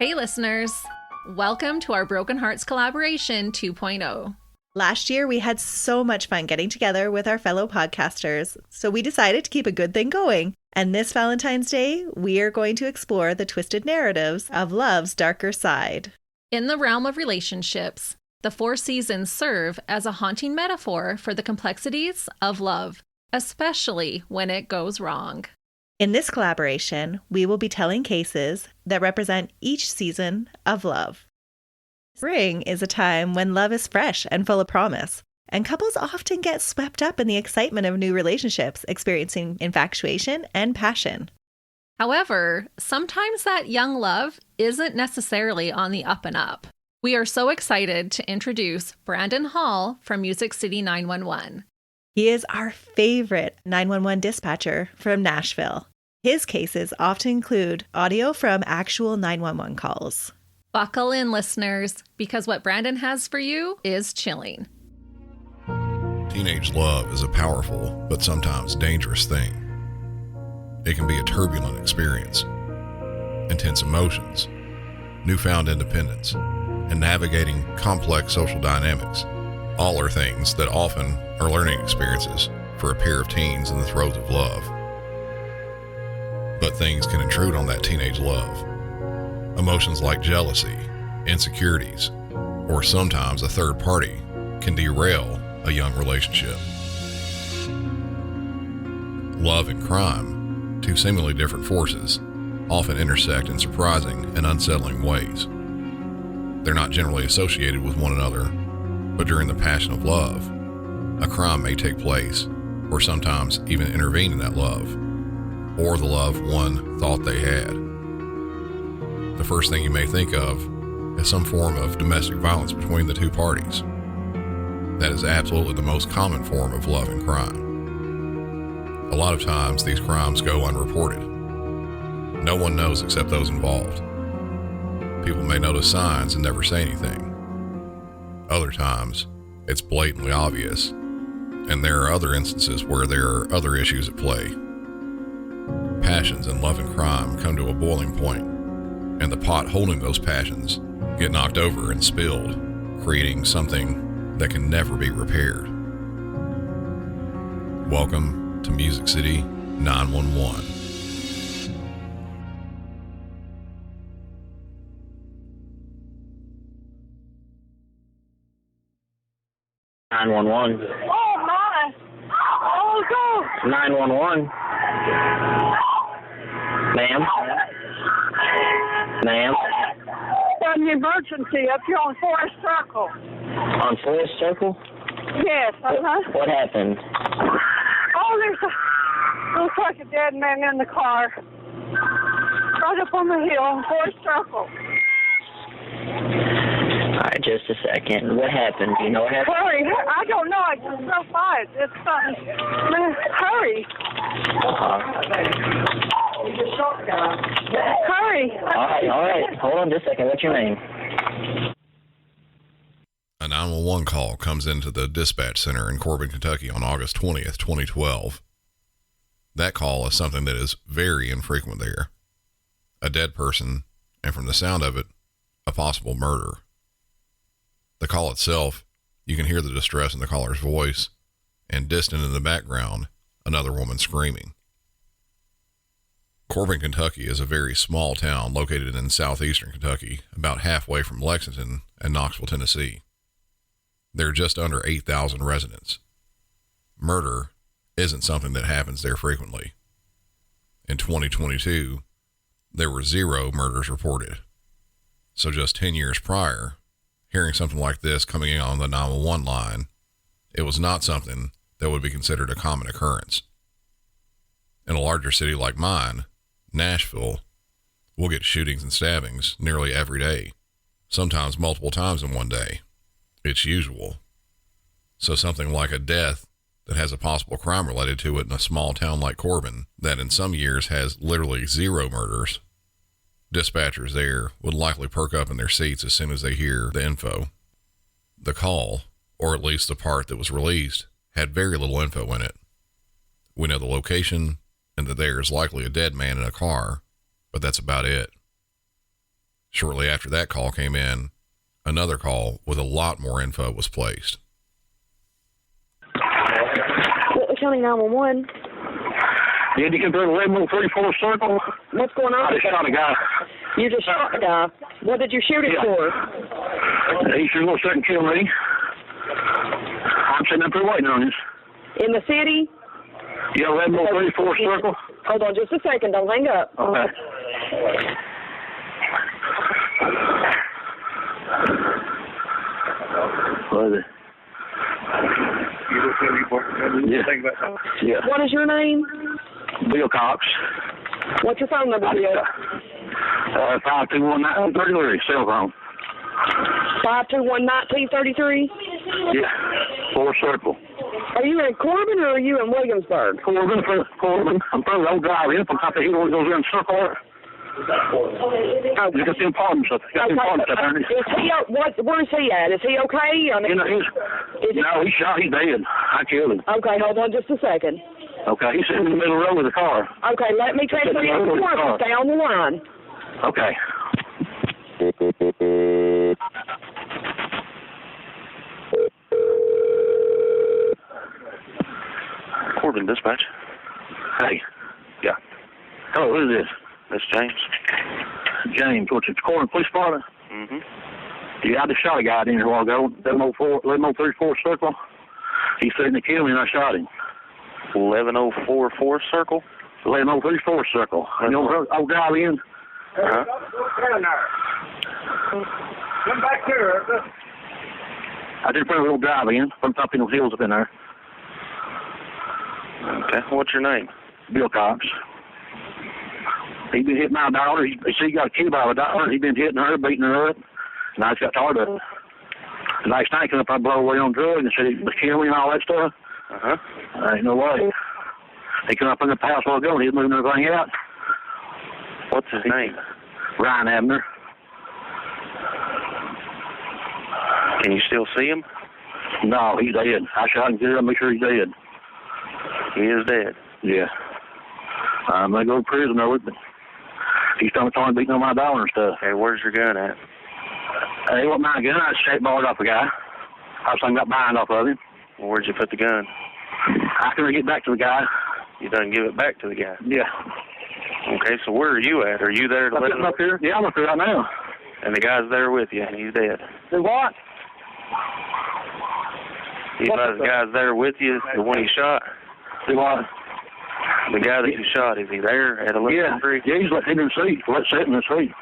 Hey listeners, welcome to our Broken Hearts Collaboration 2.0. Last year, we had so much fun getting together with our fellow podcasters, so we decided to keep a good thing going. And this Valentine's Day, we are going to explore the twisted narratives of love's darker side. In the realm of relationships, the 4 seasons serve as a haunting metaphor for the complexities of love, especially when it goes wrong. In this collaboration, we will be telling cases that represent each season of love. Spring is a time when love is fresh and full of promise, and couples often get swept up in the excitement of new relationships, experiencing infatuation and passion. However, sometimes that young love isn't necessarily on the up and up. We are so excited to introduce Brandon Hall from Music City 911. He is our favorite 911 dispatcher from Nashville. His cases often include audio from actual 911 calls. Buckle in, listeners, because what Brandon has for you is chilling. Teenage love is a powerful but sometimes dangerous thing. It can be a turbulent experience, intense emotions, newfound independence, and navigating complex social dynamics. All are things that often are learning experiences for a pair of teens in the throes of love. But things can intrude on that teenage love. Emotions like jealousy, insecurities, or sometimes a third party can derail a young relationship. Love and crime, 2 seemingly different forces, often intersect in surprising and unsettling ways. They're not generally associated with one another, but during the passion of love, a crime may take place, or sometimes even intervene in that love, or the love one thought they had. The first thing you may think of is some form of domestic violence between the 2 parties. That is absolutely the most common form of love and crime. A lot of times these crimes go unreported. No one knows except those involved. People may notice signs and never say anything. Other times, it's blatantly obvious, and there are other instances where there are other issues at play. Passions in love and crime come to a boiling point, and the pot holding those passions get knocked over and spilled, creating something that can never be repaired. Welcome to Music City 911. Oh my! Oh God! 911. Ma'am? Ma'am? An emergency up here on Forest Circle. On Forest Circle? Yes, What happened? Oh, looks like a dead man in the car. Right up on the hill on Forest Circle. Alright, just a second. What happened? Do you know what happened? Hurry! I don't know. I just drove by it. It's something. Hurry! Hurry! Alright. Hold on just a second. What's your name? A 911 call comes into the dispatch center in Corbin, Kentucky on August 20th, 2012. That call is something that is very infrequent there. A dead person, and from the sound of it, a possible murder. The call itself, you can hear the distress in the caller's voice, and distant in the background, another woman screaming. Corbin, Kentucky is a very small town located in southeastern Kentucky, about halfway from Lexington and Knoxville, Tennessee. There are just under 8,000 residents. Murder isn't something that happens there frequently. In 2022, there were 0 murders reported. So just 10 years prior, hearing something like this coming in on the 911 line, it was not something that would be considered a common occurrence. In a larger city like mine, Nashville, we'll get shootings and stabbings nearly every day, sometimes multiple times in one day. It's usual. So something like a death that has a possible crime related to it in a small town like Corbin, that in some years has literally 0 murders, dispatchers there would likely perk up in their seats as soon as they hear the info. The call, or at least the part that was released, had very little info in it. We know the location and that there is likely a dead man in a car, but that's about it. Shortly after that call came in, another call with a lot more info was placed. County 911. Did you come through the 1134 circle? What's going on? I just shot a guy. You just shot a guy. What did you shoot it for? He sure looks like he kill me. I'm sitting up there waiting on you. In the city? Yeah, 1134 circle. Hold on just a second. Don't hang up. Okay. What is it? Yeah. What is your name? Bill Cox. What's your phone number, Bill? 521-1933, cell phone. 521-1933? Yeah, 4 circle. Are you in Corbin or are you in Williamsburg? Corbin. I'm from the old drive in from top of the hill. It goes in a circle. You got the apartments up there. Is he, where is he at? Is he okay? I mean, no, he's shot. He's dead. I killed him. Okay, hold on just a second. Okay, he's sitting in the middle of the road with a car. Okay, let me transfer you to the car. Stay on the line. Okay. Corbin Dispatch. Hey. Yeah. Hello, who is this? That's James. James, what's it? Corbin Police Department? Mm-hmm. Yeah, I just shot a guy in here a while ago. 1134 circle. He threatened to kill me and I shot him. 11044 circle? 11034 circle. You know, old drive in? Uh-huh. Come back here. I just put a little drive in from top of those hills up in there. Okay. What's your name? Bill Cox. He been hitting my daughter. He got killed by a daughter. He been hitting her, beating her up. And I just got tired of it. The next night, came up, I blow away on drugs and said he was killing me and all that stuff. Uh-huh. Ain't no way. He come up in the house while ago and he was moving everything out. What's his name? Ryan Abner. Can you still see him? No, he's dead. I shot him good. I'll make sure he's dead. He is dead? Yeah. I'm going to go to prison over it, but he's trying to beating on my daughter and stuff. Okay, where's your gun at? Hey, what my gun? I just borrowed off a guy. I was got behind off of him. Well, where'd you put the gun? I couldn't get back to the guy. You done give it back to the guy? Yeah. Okay, so where are you at? Are you there to let him up here? Yeah, I'm up here right now. And the guy's there with you, and he's dead? Do what? You know the guy's there with you, the one he shot? Do what? The guy that you shot, is he there at 11:03? Yeah, he's in the seat. Let's sit in the seat.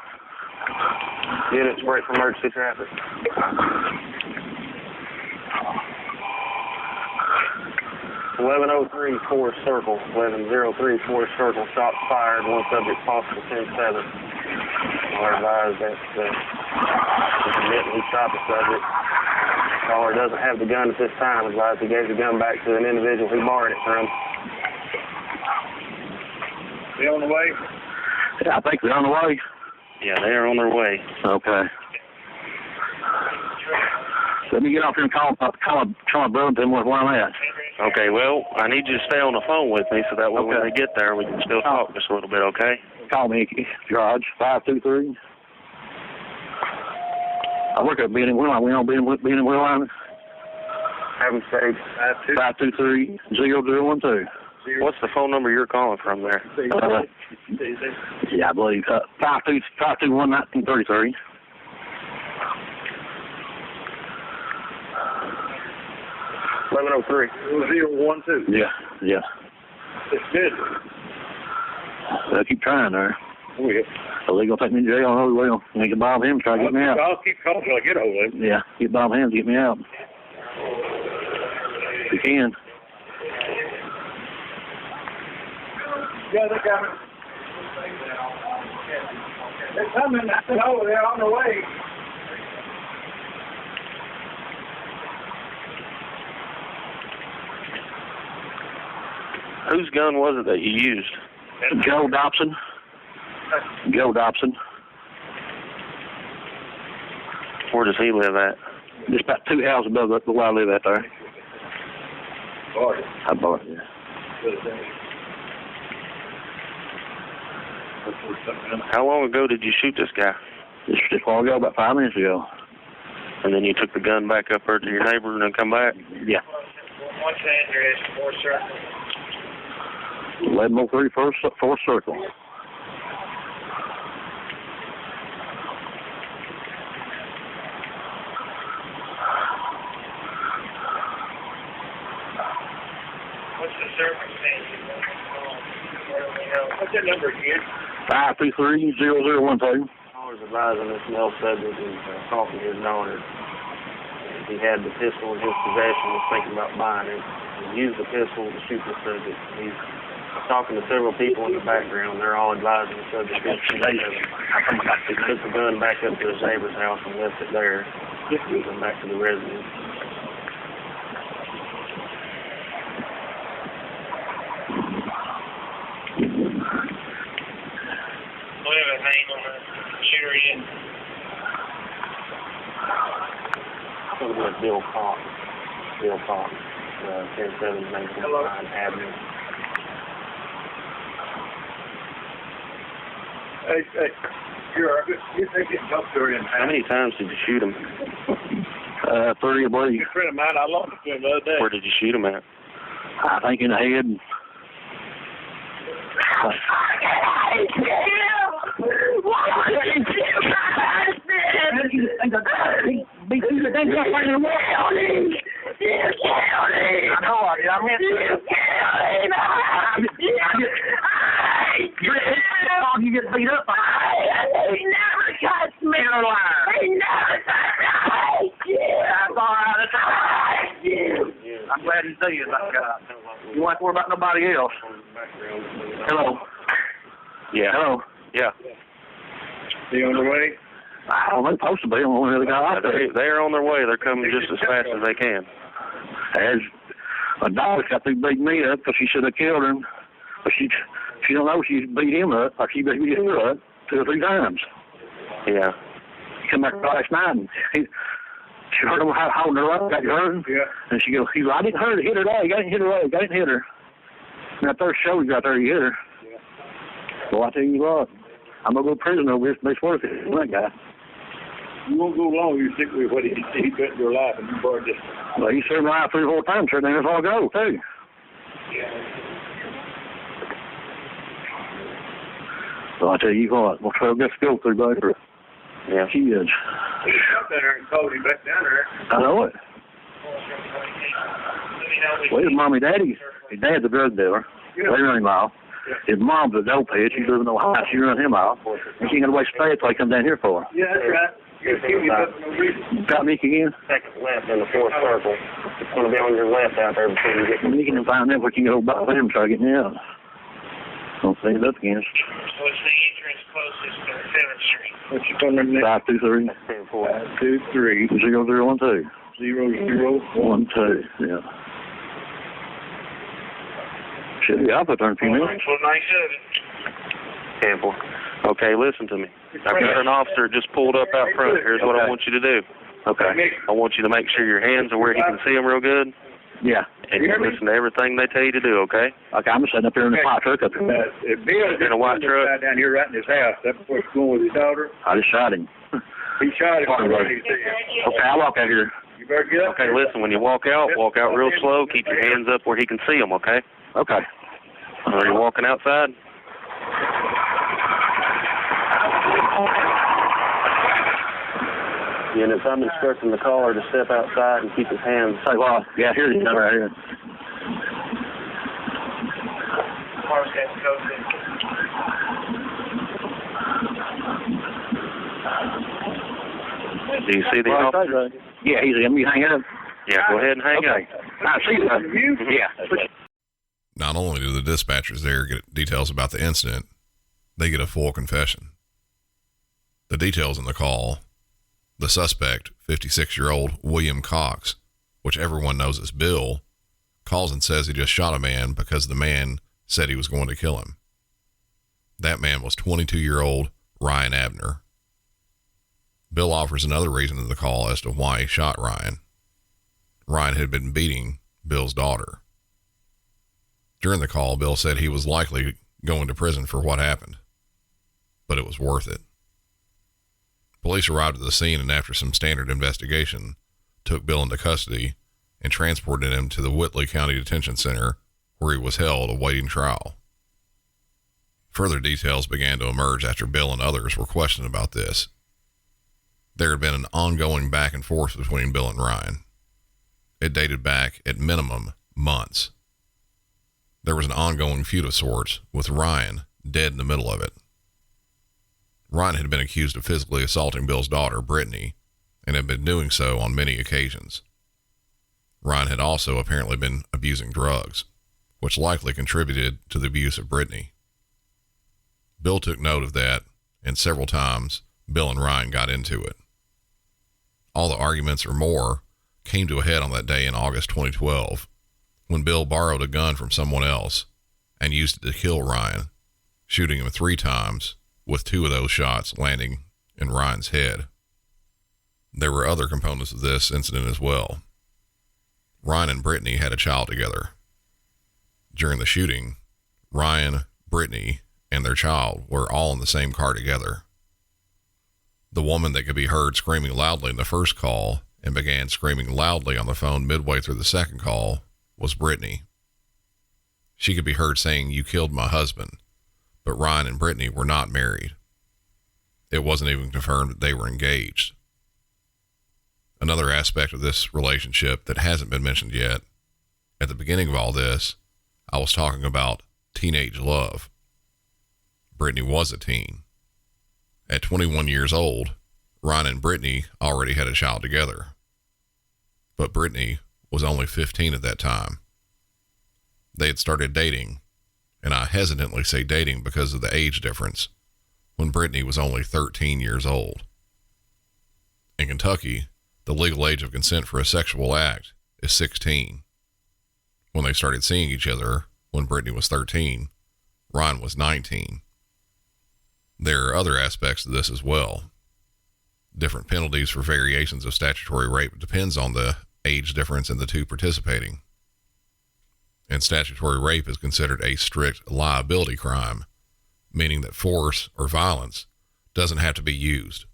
Units break for emergency traffic. 11:03 circle. 11:03 circle. Shots fired. One subject possible 10-7. We're advised that he shot the subject. Caller doesn't have the gun at this time. Advised he gave the gun back to an individual who borrowed it from. They on the way? Yeah, I think they're on the way. Yeah, they are on their way. Okay. Let me get off here and call my brother and tell him where I'm at. Okay, well, I need you to stay on the phone with me so that way when they get there, we can still talk just a little bit, okay? Call me, George, 523. I work at Benning Wheel. We on Benning Wheel line. Have them say 523-0012. What's the phone number you're calling from there? Yeah, I believe 521-1933. $11:03. 012. Yeah. It's good. I keep trying there. Oh, yeah. So they're going to take me to jail. Oh, well. You can Bob him try to get me out. I'll keep calling until I get hold of him. Yeah, get Bob Hams to get me out. If you can. Yeah, they're coming. They're coming. No, they're on the way. Whose gun was it that you used? Joe Dobson. Where does he live at? Just about 2 houses above where I live at there. I bought it, yeah. How long ago did you shoot this guy? Just a while ago, about 5 minutes ago. And then you took the gun back up there to your neighbor and then come back? Yeah. What's the address? 4th Circle. 1103 4th Circle. What's the circumstance? What's that number again? 523-0012. I was advising this male subject was talking to his daughter. He had the pistol in his possession, was thinking about buying it. He used the pistol to shoot the subject. He's talking to several people in the background. They're all advising the subject. He took the gun back up to his neighbor's house and left it there. Went back to the residence. Do we have a name on the shooter yet? It's going to be Bill Cox. Bill Cox, 10719 Avenue. Hey, you think it's up to him? How many times did you shoot him? 3, I believe. A friend of mine, I lost him the other day. Where did you shoot him at? I think in the head. You get beat up. He never touched me alive. He never touched me. That's all right. I'm glad you see it like that. You won't worry about nobody else. Hello. Yeah. Hello. Yeah. He on the way? I don't know. They're supposed to be. I don't know where they got out there. They're on their way. They're coming just as fast as they can. As a dog got to beat me up because she should have killed him. But she don't know she beat him up like she beat her up 2 or 3 times. Yeah. He come back last night and she heard him holding her up, got hurt. Yeah. And she goes, I didn't hurt her, hit her leg. I didn't hit her leg. I didn't hit her. And that first show we got there, he hit her. Yeah. Well, I tell you what, I'm going to go to prison over this. It's worth it. That guy. You won't go long. You stick with what he put in your life, and you burned it. Well, he served my life 3 or 4 times, sir. That's all I go, too. So I tell you what, we'll try to get go through later. Yeah. She is. He up there and told him back down there. I know it. Well, his mommy, daddy, his dad's a drug dealer. Yeah. They run him off. Yeah. His mom's a dope head. She lives in Ohio. She run him off. And she ain't gonna waste space till he come down here for her. Yeah, that's right. You give me up no reason. Got Nick again? Second left in the 4th circle. It's going to be on your left out there before you get to Nick can find out what you can go back with him and try to get me out. Don't say it up against. What's the entrance closest to 7th Street? What's your phone number? 523 523 0012. 0012. Yeah. Should be up there in a few minutes. Well, nice of it. Campbell. Okay, listen to me. I've got an officer just pulled up out front. Here's what I want you to do. Okay. I want you to make sure your hands are where he can see them real good. Yeah. And you listen to everything they tell you to do, okay? Okay, I'm sitting up here in the flat truck up here. If Bill In a white truck? down here right in his house, that's what's going with his daughter. I just shot him. He shot him. Okay, I'll walk out here. You better get up Okay, listen, when you walk out real slow. Keep your hands up where he can see them, okay? Okay. Are you walking outside? Units, I'm instructing the caller to step outside and keep his hands. Say, well, yeah, here he is right here. Do you see the officer? Yeah, he's going to be hanging up. Yeah, go ahead and hang Okay. I see you. Yeah. Not only do the dispatchers there get details about the incident, they get a full confession. The details in the call: the suspect, 56-year-old William Cox, which everyone knows as Bill, calls and says he just shot a man because the man said he was going to kill him. That man was 22-year-old Ryan Abner. Bill offers another reason in the call as to why he shot Ryan. Ryan had been beating Bill's daughter. During the call, Bill said he was likely going to prison for what happened, but it was worth it. Police arrived at the scene and after some standard investigation, took Bill into custody and transported him to the Whitley County Detention Center where he was held awaiting trial. Further details began to emerge after Bill and others were questioned about this. There had been an ongoing back and forth between Bill and Ryan. It dated back, at minimum, months. There was an ongoing feud of sorts, with Ryan dead in the middle of it. Ryan had been accused of physically assaulting Bill's daughter, Brittany, and had been doing so on many occasions. Ryan had also apparently been abusing drugs, which likely contributed to the abuse of Brittany. Bill took note of that, and several times Bill and Ryan got into it. All the arguments or more came to a head on that day in August 2012, when Bill borrowed a gun from someone else and used it to kill Ryan, shooting him 3 times, with 2 of those shots landing in Ryan's head. There were other components of this incident as well. Ryan and Brittany had a child together. During the shooting, Ryan, Brittany, and their child were all in the same car together. The woman that could be heard screaming loudly in the first call and began screaming loudly on the phone midway through the second call was Brittany. She could be heard saying, "You killed my husband," but Ryan and Brittany were not married. It wasn't even confirmed that they were engaged. Another aspect of this relationship that hasn't been mentioned yet, at the beginning of all this, I was talking about teenage love. Brittany was a teen. At 21 years old, Ryan and Brittany already had a child together. But Brittany was only 15 at that time. They had started dating, and I hesitantly say dating because of the age difference, when Brittany was only 13 years old. In Kentucky, the legal age of consent for a sexual act is 16. When they started seeing each other, when Brittany was 13, Ryan was 19. There are other aspects to this as well. Different penalties for variations of statutory rape depends on the age difference in the two participating. And statutory rape is considered a strict liability crime, meaning that force or violence doesn't have to be used.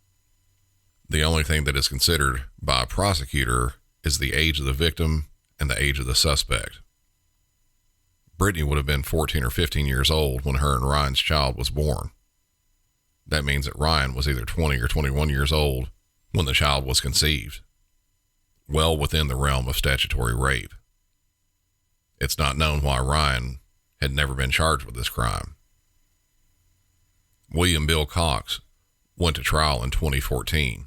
The only thing that is considered by a prosecutor is the age of the victim and the age of the suspect. Brittany would have been 14 or 15 years old when her and Ryan's child was born. That means that Ryan was either 20 or 21 years old when the child was conceived, well within the realm of statutory rape. It's not known why Ryan had never been charged with this crime. William Bill Cox went to trial in 2014.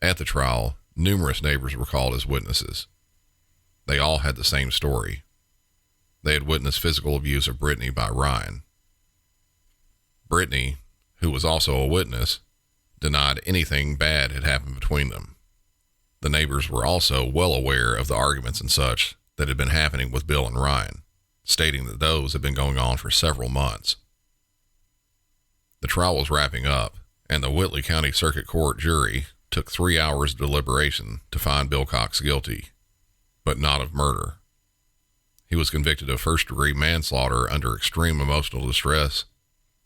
At the trial, numerous neighbors were called as witnesses. They all had the same story. They had witnessed physical abuse of Brittany by Ryan. Brittany, who was also a witness, denied anything bad had happened between them. The neighbors were also well aware of the arguments and such that had been happening with Bill and Ryan, stating that those had been going on for several months. The trial was wrapping up, and the Whitley County Circuit Court jury took 3 hours of deliberation to find Bill Cox guilty, but not of murder. He was convicted of first-degree manslaughter under extreme emotional distress,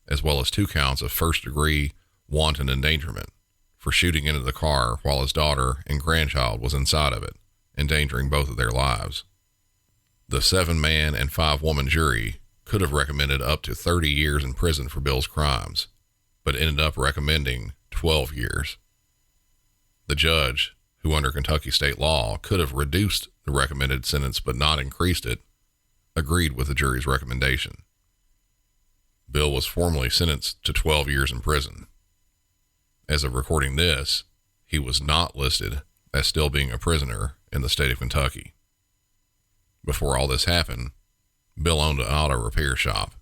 as well as 2 counts of first-degree wanton endangerment for shooting into the car while his daughter and grandchild was inside of it, endangering both of their lives. The 7-man and 5-woman jury could have recommended up to 30 years in prison for Bill's crimes, but ended up recommending 12 years. The judge, who under Kentucky state law could have reduced the recommended sentence but not increased it, agreed with the jury's recommendation. Bill was formally sentenced to 12 years in prison. As of recording this, he was not listed as still being a prisoner in the state of Kentucky. Before all this happened, Bill owned an auto repair shop.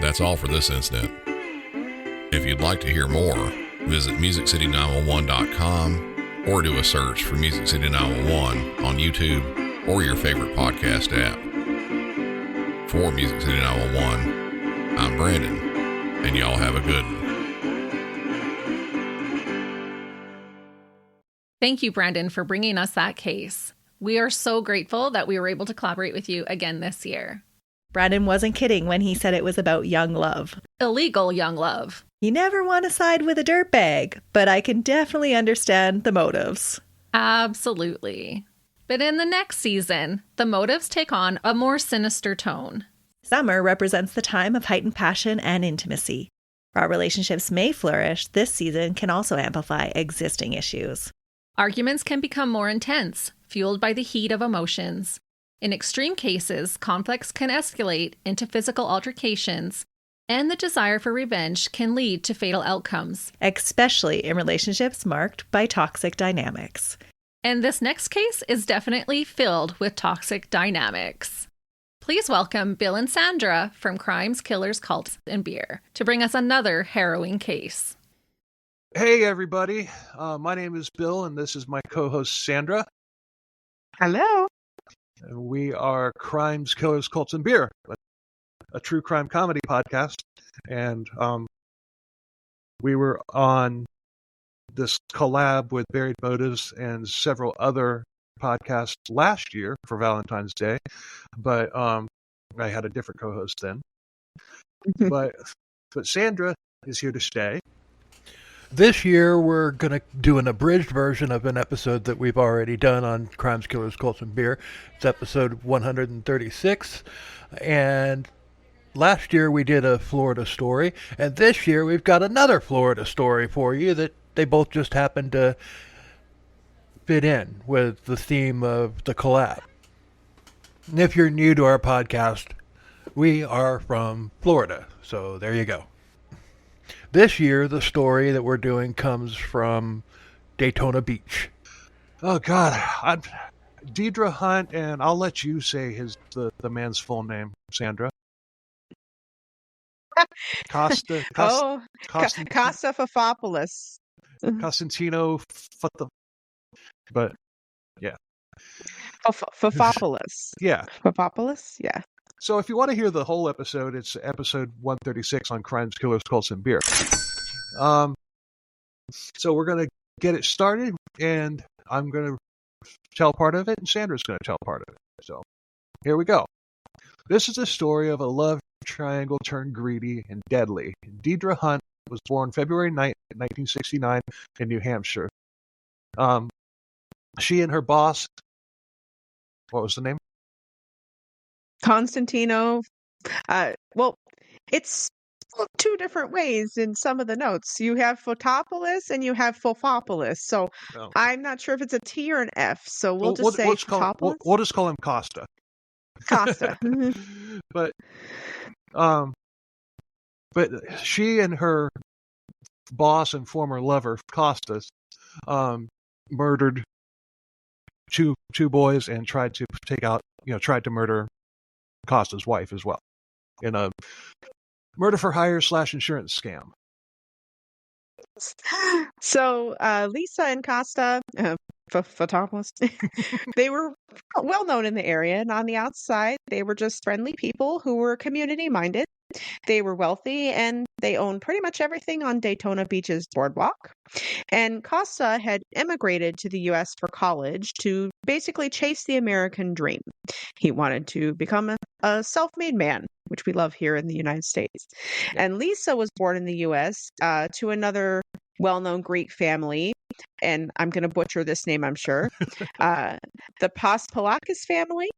That's all for this incident. If you'd like to hear more, visit musiccity911.com or do a search for Music City 911 on YouTube or your favorite podcast app. For Music City 911, I'm Brandon, and y'all have a good one. Thank you, Brandon, for bringing us that case. We are so grateful that we were able to collaborate with you again this year. Brandon wasn't kidding when he said it was about young love. Illegal young love. You never want to side with a dirtbag, but I can definitely understand the motives. Absolutely. But in the next season, the motives take on a more sinister tone. Summer represents the time of heightened passion and intimacy. While relationships may flourish, this season can also amplify existing issues. Arguments can become more intense, fueled by the heat of emotions. In extreme cases, conflicts can escalate into physical altercations, and the desire for revenge can lead to fatal outcomes. Especially in relationships marked by toxic dynamics. And this next case is definitely filled with toxic dynamics. Please welcome Bill and Sandra from Crimes, Killers, Cults, and Beer to bring us another harrowing case. Hey, everybody. My name is Bill, and this is my co-host, Sandra. Hello. And we are Crimes, Killers, Cults, and Beer, a true crime comedy podcast. And we were on this collab with Buried Motives and several other podcasts last year for Valentine's Day, but I had a different co-host then. but Sandra is here to stay. This year, we're going to do an abridged version of an episode that we've already done on Crimes, Killers, Cults, and Beer. It's episode 136. And last year, we did a Florida story. And this year, we've got another Florida story for you that they both just happen to fit in with the theme of the collab. And if you're new to our podcast, we are from Florida. So there you go. This year, the story that we're doing comes from Daytona Beach. Oh, God. I'm Deidre Hunt, and I'll let you say the man's full name, Sandra. Costa Fafopoulos. Costantino, but yeah. Fafopoulos. Yeah. Fafopoulos? Yeah. So if you want to hear the whole episode, it's episode 136 on Crimes, Killers, Cults, and Beer. So we're going to get it started, and I'm going to tell part of it, and Sandra's going to tell part of it. So here we go. This is the story of a love triangle turned greedy and deadly. Deidre Hunt was born February 9th, 1969 in New Hampshire. She and her boss, what was the name? Constantino. Well, it's two different ways in some of the notes. You have Fotopoulos and you have Fofopoulos. So I'm not sure if it's a T or an F. So we'll just say Fotopoulos. We'll just call him Costa. Costa. But she and her boss and former lover, Costas, murdered two boys and tried to murder Costa's wife as well in a murder for hire / insurance scam. So Lisa and Costa, Fotopoulos, they were well known in the area, and on the outside, they were just friendly people who were community minded. They were wealthy, and they owned pretty much everything on Daytona Beach's boardwalk. And Costa had immigrated to the U.S. for college to basically chase the American dream. He wanted to become a self-made man, which we love here in the United States. And Lisa was born in the U.S. To another well-known Greek family, and I'm going to butcher this name, I'm sure, the Paspalakis family.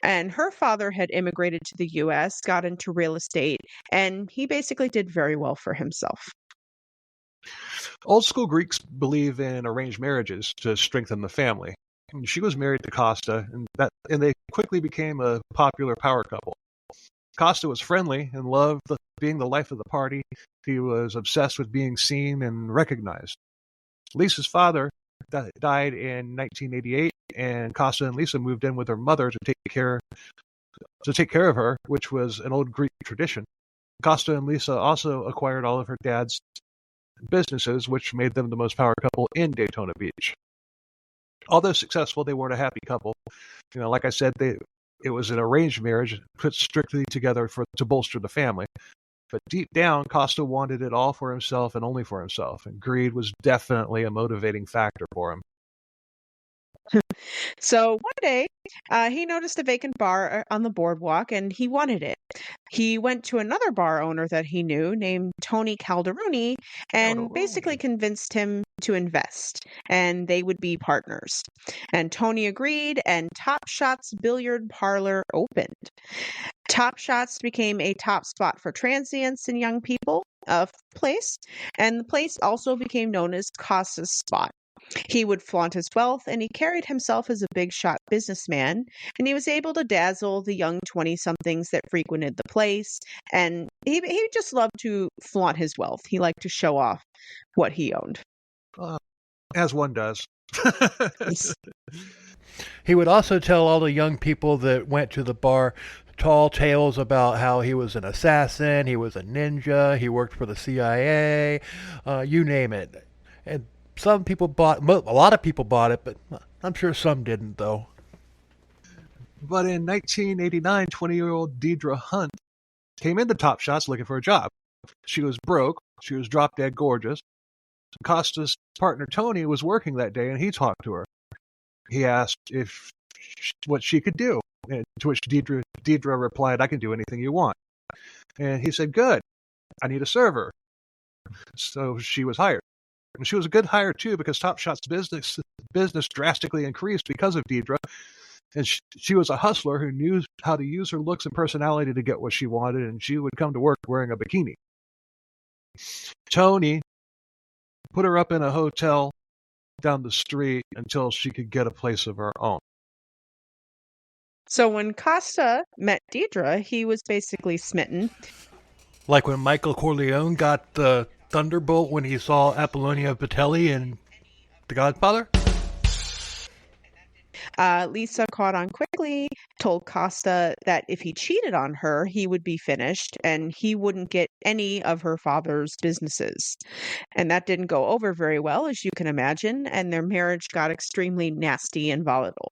And her father had immigrated to the U.S., got into real estate, and he basically did very well for himself. Old school Greeks believe in arranged marriages to strengthen the family. She was married to Costa, and they quickly became a popular power couple. Costa was friendly and loved being the life of the party. He was obsessed with being seen and recognized. Lisa's father died in 1988, and Costa and Lisa moved in with her mother to take care of her, which was an old Greek tradition. Costa and Lisa also acquired all of her dad's businesses, which made them the most power couple in Daytona Beach. Although successful, they weren't a happy couple. Like I said, it was an arranged marriage put strictly together to bolster the family. But deep down, Costa wanted it all for himself and only for himself, and greed was definitely a motivating factor for him. So one day, he noticed a vacant bar on the boardwalk and he wanted it. He went to another bar owner that he knew named Tony Calderoni and basically convinced him to invest and they would be partners. And Tony agreed and Top Shots Billiard Parlor opened. Top Shots became a top spot for transients and young people of the place, and the place also became known as Costa's Spot. He would flaunt his wealth, and he carried himself as a big shot businessman, and he was able to dazzle the young 20-somethings that frequented the place, and he just loved to flaunt his wealth. He liked to show off what he owned. As one does. He would also tell all the young people that went to the bar tall tales about how he was an assassin, he was a ninja, he worked for the CIA, you name it. And some people bought, a lot of people bought it, but I'm sure some didn't, though. But in 1989, 20-year-old Deidre Hunt came into Top Shots looking for a job. She was broke. She was drop-dead gorgeous. Costa's partner, Tony, was working that day, and he talked to her. He asked what she could do, and to which Deidre replied, "I can do anything you want." And he said, "Good. I need a server." So she was hired. And she was a good hire, too, because Top Shot's business drastically increased because of Deidre. And she was a hustler who knew how to use her looks and personality to get what she wanted, and she would come to work wearing a bikini. Tony put her up in a hotel down the street until she could get a place of her own. So when Costa met Deidre, he was basically smitten. Like when Michael Corleone got the thunderbolt when he saw Apollonia Vitelli in The Godfather? Lisa caught on quickly, told Costa that if he cheated on her, he would be finished and he wouldn't get any of her father's businesses. And that didn't go over very well, as you can imagine, and their marriage got extremely nasty and volatile.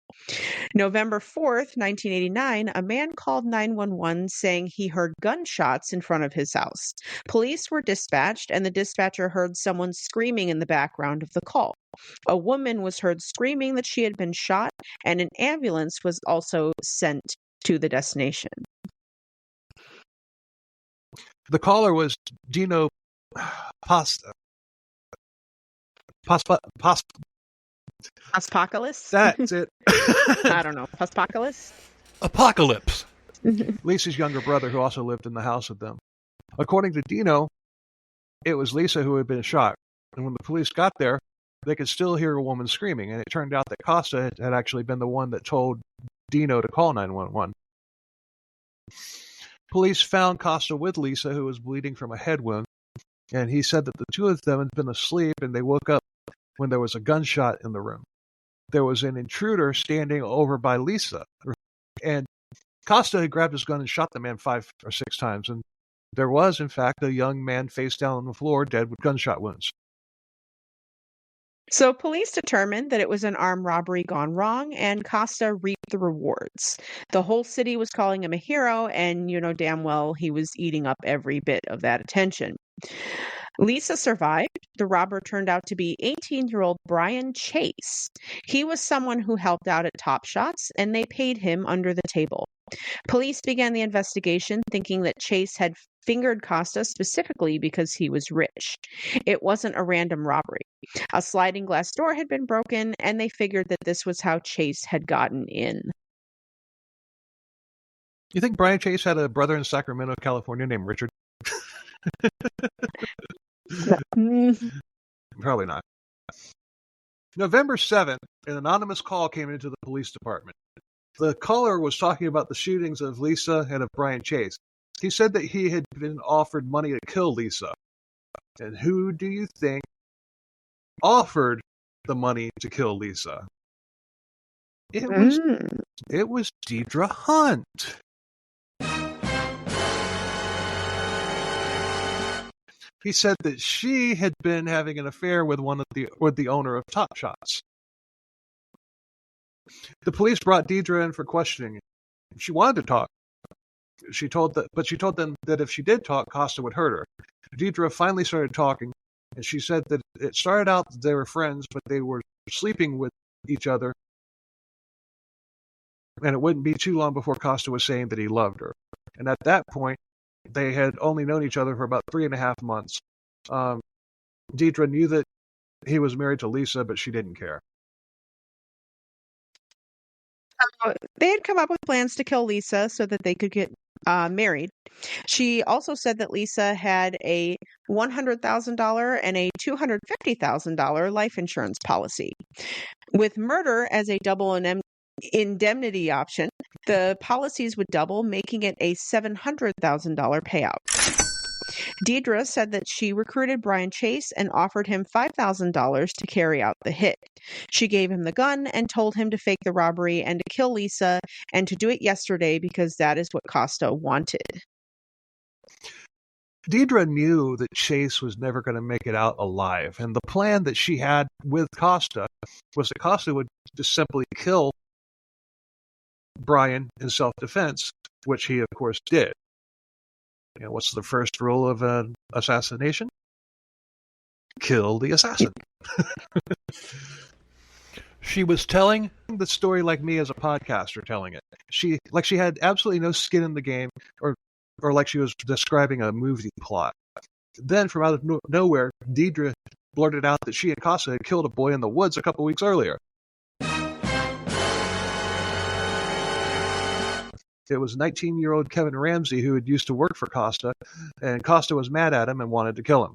November 4th, 1989, a man called 911 saying he heard gunshots in front of his house. Police were dispatched, and the dispatcher heard someone screaming in the background of the call. A woman was heard screaming that she had been shot, and an ambulance was also sent to the destination. The caller was Dino Pasta. Apocalypse? That's it. I don't know. Apocalypse? Apocalypse. Lisa's younger brother, who also lived in the house with them. According to Dino, it was Lisa who had been shot. And when the police got there, they could still hear a woman screaming. And it turned out that Costa had actually been the one that told Dino to call 911. Police found Costa with Lisa, who was bleeding from a head wound. And he said that the two of them had been asleep and they woke up when there was a gunshot in the room. There was an intruder standing over by Lisa. And Costa had grabbed his gun and shot the man 5 or 6 times. And there was, in fact, a young man face down on the floor, dead with gunshot wounds. So police determined that it was an armed robbery gone wrong, and Costa reaped the rewards. The whole city was calling him a hero, and you know damn well he was eating up every bit of that attention. Lisa survived. The robber turned out to be 18-year-old Brian Chase. He was someone who helped out at Top Shots, and they paid him under the table. Police began the investigation thinking that Chase had fingered Costa specifically because he was rich. It wasn't a random robbery. A sliding glass door had been broken, and they figured that this was how Chase had gotten in. You think Brian Chase had a brother in Sacramento, California named Richard? Probably not. November 7th, an anonymous call came into the police department. The caller was talking about the shootings of Lisa and of Brian Chase. He said that he had been offered money to kill Lisa. And who do you think offered the money to kill Lisa? It was Deidre Hunt. He said that she had been having an affair with the owner of Top Shots. The police brought Deidre in for questioning. She wanted to talk. She told them that if she did talk, Costa would hurt her. Deidre finally started talking, and she said that it started out that they were friends, but they were sleeping with each other and it wouldn't be too long before Costa was saying that he loved her. And at that point, they had only known each other for about 3.5 months. Deidre knew that he was married to Lisa, but she didn't care. They had come up with plans to kill Lisa so that they could get married. She also said that Lisa had a $100,000 and a $250,000 life insurance policy. With murder as a double indemnity option, the policies would double, making it a $700,000 payout. Deidre said that she recruited Brian Chase and offered him $5,000 to carry out the hit. She gave him the gun and told him to fake the robbery and to kill Lisa and to do it yesterday because that is what Costa wanted. Deidre knew that Chase was never going to make it out alive, and the plan that she had with Costa was that Costa would just simply kill Brian in self-defense, which he, of course, did. You know, what's the first rule of an assassination? Kill the assassin. She was telling the story like me as a podcaster telling it. She had absolutely no skin in the game, or like she was describing a movie plot. Then, from out of nowhere, Deidre blurted out that she and Costa had killed a boy in the woods a couple weeks earlier. It was 19-year-old Kevin Ramsey who had used to work for Costa, and Costa was mad at him and wanted to kill him.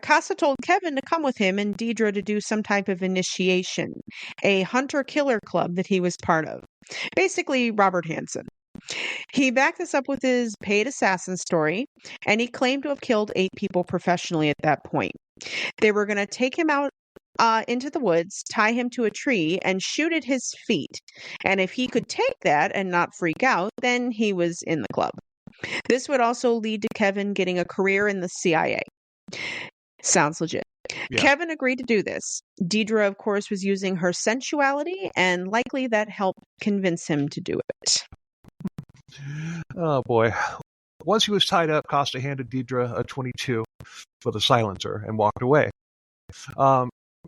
Costa told Kevin to come with him and Deidre to do some type of initiation, a hunter-killer club that he was part of. Basically, Robert Hansen. He backed this up with his paid assassin story, and he claimed to have killed 8 people professionally at that point. They were going to take him out into the woods, tie him to a tree, and shoot at his feet. And if he could take that and not freak out, then he was in the club. This would also lead to Kevin getting a career in the CIA. Sounds legit. Yeah. Kevin agreed to do this. Deidre, of course, was using her sensuality, and likely that helped convince him to do it. Oh, boy. Once he was tied up, Costa handed Deidre a .22 with a silencer and walked away.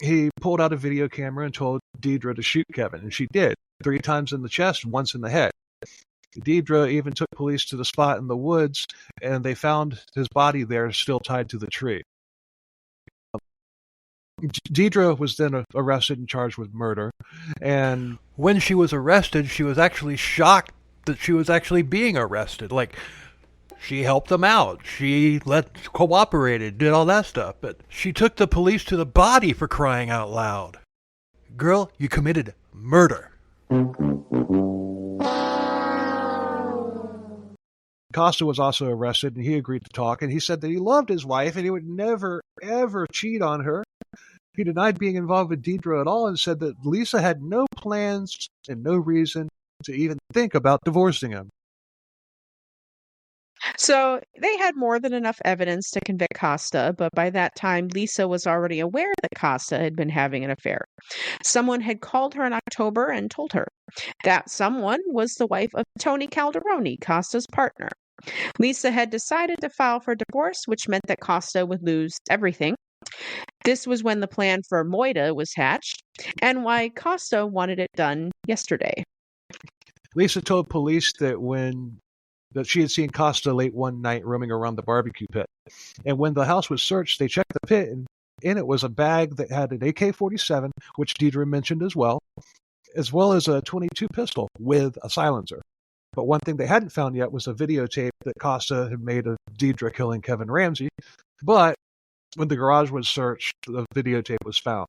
He pulled out a video camera and told Deidre to shoot Kevin, and she did, 3 times in the chest, once in the head. Deidre even took police to the spot in the woods, and they found his body there still tied to the tree. Deidre was then arrested and charged with murder, and when she was arrested, she was actually shocked that she was actually being arrested. Like, she helped them out. She cooperated, did all that stuff. But she took the police to the body, for crying out loud. Girl, you committed murder. Costa was also arrested, and he agreed to talk. And he said that he loved his wife, and he would never, ever cheat on her. He denied being involved with Deidre at all and said that Lisa had no plans and no reason to even think about divorcing him. So they had more than enough evidence to convict Costa, but by that time, Lisa was already aware that Costa had been having an affair. Someone had called her in October and told her. That someone was the wife of Tony Calderoni, Costa's partner. Lisa had decided to file for divorce, which meant that Costa would lose everything. This was when the plan for Moida was hatched, and why Costa wanted it done yesterday. Lisa told police that she had seen Costa late one night roaming around the barbecue pit. And when the house was searched, they checked the pit, and in it was a bag that had an AK-47, which Deidre mentioned as well as a .22 pistol with a silencer. But one thing they hadn't found yet was a videotape that Costa had made of Deidre killing Kevin Ramsey. But when the garage was searched, the videotape was found.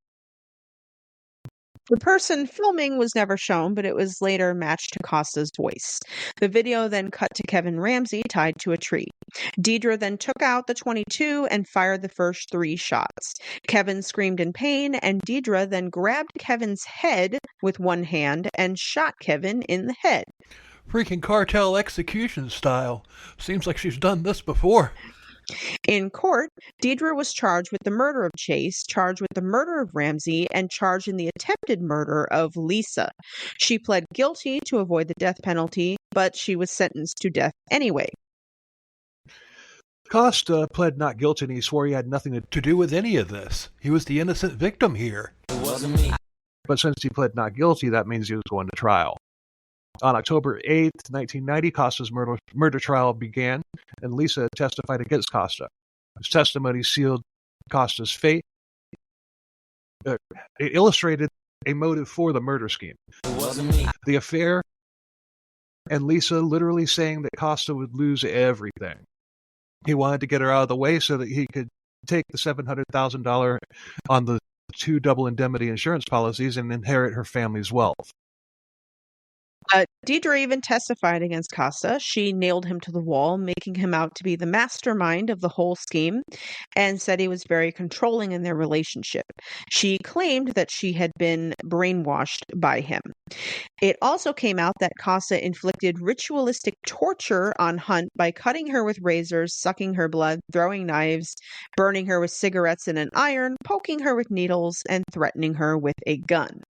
The person filming was never shown, but it was later matched to Costa's voice. The video then cut to Kevin Ramsey tied to a tree. Deidre then took out the .22 and fired the first 3 shots. Kevin screamed in pain, and Deidre then grabbed Kevin's head with one hand and shot Kevin in the head. Freaking cartel execution style. Seems like she's done this before. In court, Deidre was charged with the murder of Chase, charged with the murder of Ramsey, and charged in the attempted murder of Lisa. She pled guilty to avoid the death penalty, but she was sentenced to death anyway. Costa pled not guilty, and he swore he had nothing to do with any of this. He was the innocent victim here. It wasn't me. But since he pled not guilty, that means he was going to trial. On October 8th, 1990, Costa's murder trial began, and Lisa testified against Costa. His testimony sealed Costa's fate. It illustrated a motive for the murder scheme. The affair, and Lisa literally saying that Costa would lose everything. He wanted to get her out of the way so that he could take the $700,000 on the 2 double indemnity insurance policies and inherit her family's wealth. Deidre even testified against Costa. She nailed him to the wall, making him out to be the mastermind of the whole scheme, and said he was very controlling in their relationship. She claimed that she had been brainwashed by him. It also came out that Costa inflicted ritualistic torture on Hunt by cutting her with razors, sucking her blood, throwing knives, burning her with cigarettes in an iron, poking her with needles, and threatening her with a gun.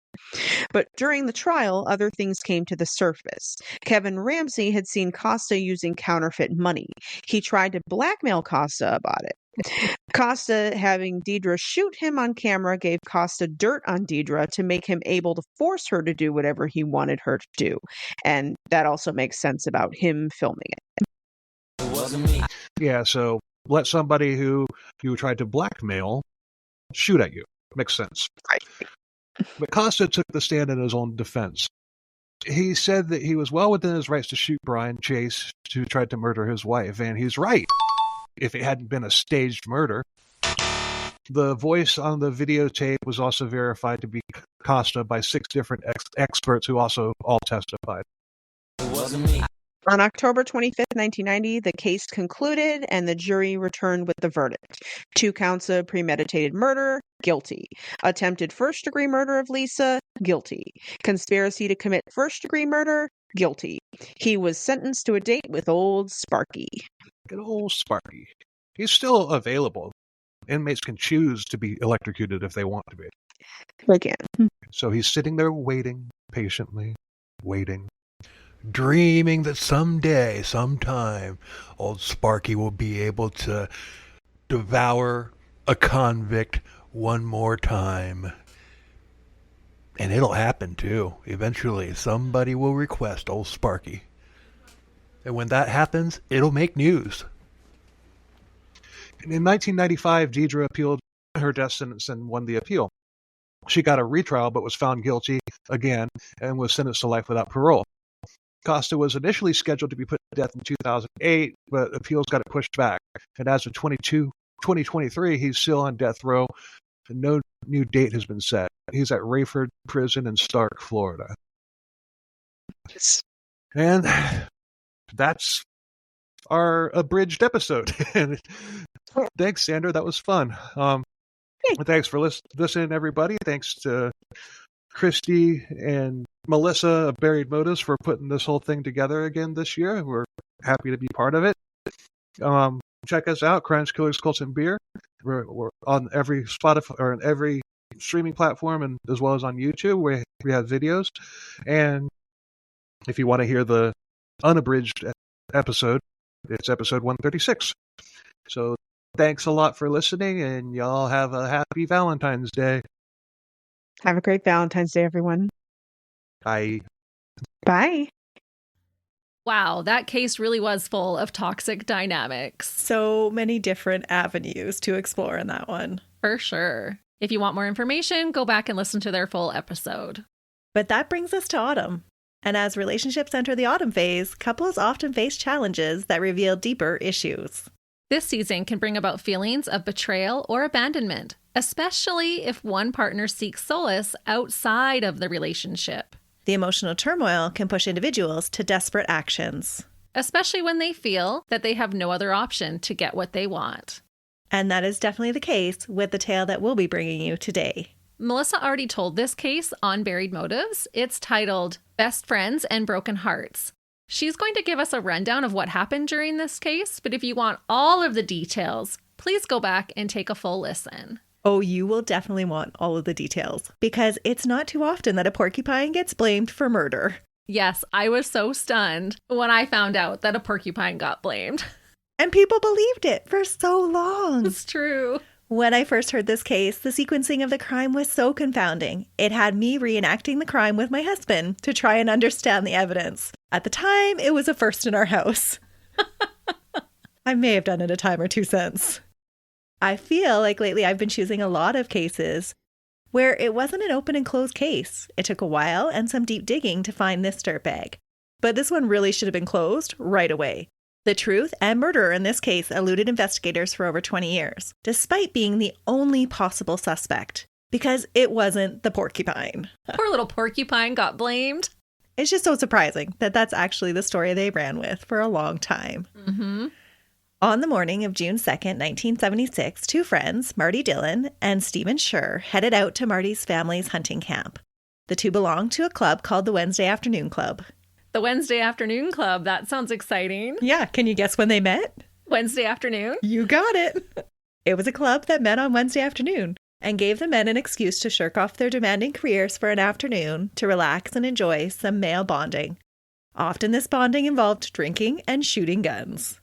But during the trial, other things came to the surface. Kevin Ramsey had seen Costa using counterfeit money. He tried to blackmail Costa about it. Costa, having Deidre shoot him on camera, gave Costa dirt on Deidre to make him able to force her to do whatever he wanted her to do. And that also makes sense about him filming it. It wasn't me. Yeah, so let somebody who you tried to blackmail shoot at you. Makes sense. Right. But Costa took the stand in his own defense. He said that he was well within his rights to shoot Brian Chase, who tried to murder his wife, and he's right. If it hadn't been a staged murder. The voice on the videotape was also verified to be Costa by 6 different experts who also all testified. It wasn't me. On October 25th, 1990, the case concluded and the jury returned with the verdict. 2 counts of premeditated murder, guilty. Attempted first-degree murder of Lisa, guilty. Conspiracy to commit first-degree murder, guilty. He was sentenced to a date with old Sparky. Good old Sparky. He's still available. Inmates can choose to be electrocuted if they want to be. Again. So he's sitting there waiting, patiently, waiting. Dreaming that someday, sometime, old Sparky will be able to devour a convict one more time. And it'll happen, too. Eventually, somebody will request old Sparky. And when that happens, it'll make news. In 1995, Deidre appealed her death sentence and won the appeal. She got a retrial but was found guilty again and was sentenced to life without parole. Costa was initially scheduled to be put to death in 2008, but appeals got it pushed back. And as of 2023, he's still on death row, and no new date has been set. He's at Rayford Prison in Stark, Florida. And that's our abridged episode. Thanks, Sandra. That was fun. Thanks for listening, everybody. Thanks to Christy and Melissa of Buried Motives for putting this whole thing together again this year. We're happy to be part of it. Check us out, Crimes, Killers, Cults, and Beer. We're on every Spotify or on every streaming platform, and as well as on YouTube. We have videos. And if you want to hear the unabridged episode, it's episode 136. So thanks a lot for listening, and y'all have a happy Valentine's Day. Have a great Valentine's Day, everyone. Bye. Bye. Wow, that case really was full of toxic dynamics. So many different avenues to explore in that one. For sure. If you want more information, go back and listen to their full episode. But that brings us to autumn. And as relationships enter the autumn phase, couples often face challenges that reveal deeper issues. This season can bring about feelings of betrayal or abandonment, especially if one partner seeks solace outside of the relationship. The emotional turmoil can push individuals to desperate actions, especially when they feel that they have no other option to get what they want. And that is definitely the case with the tale that we'll be bringing you today. Melissa already told this case on Buried Motives. It's titled Best Friends and Broken Hearts. She's going to give us a rundown of what happened during this case, but if you want all of the details, please go back and take a full listen. Oh, you will definitely want all of the details, because it's not too often that a porcupine gets blamed for murder. Yes, I was so stunned when I found out that a porcupine got blamed. And people believed it for so long. It's true. When I first heard this case, the sequencing of the crime was so confounding. It had me reenacting the crime with my husband to try and understand the evidence. At the time, it was a first in our house. I may have done it a time or two since. I feel like lately I've been choosing a lot of cases where it wasn't an open and closed case. It took a while and some deep digging to find this dirtbag. But this one really should have been closed right away. The truth and murderer in this case eluded investigators for over 20 years, despite being the only possible suspect, because it wasn't the porcupine. Poor little porcupine got blamed. It's just so surprising that that's actually the story they ran with for a long time. Mm-hmm. On the morning of June 2nd, 1976, two friends, Marty Dillon and Stephen Schur, headed out to Marty's family's hunting camp. The two belonged to a club called the Wednesday Afternoon Club. The Wednesday Afternoon Club. That sounds exciting. Yeah, can you guess when they met? Wednesday afternoon? You got it. It was a club that met on Wednesday afternoon and gave the men an excuse to shirk off their demanding careers for an afternoon to relax and enjoy some male bonding. Often this bonding involved drinking and shooting guns.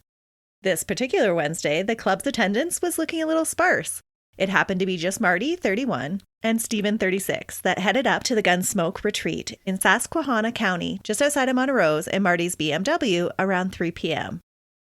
This particular Wednesday, the club's attendance was looking a little sparse. It happened to be just Marty, 31, and Stephen, 36, that headed up to the Gunsmoke Retreat in Susquehanna County, just outside of Montrose, in Marty's BMW around 3 p.m.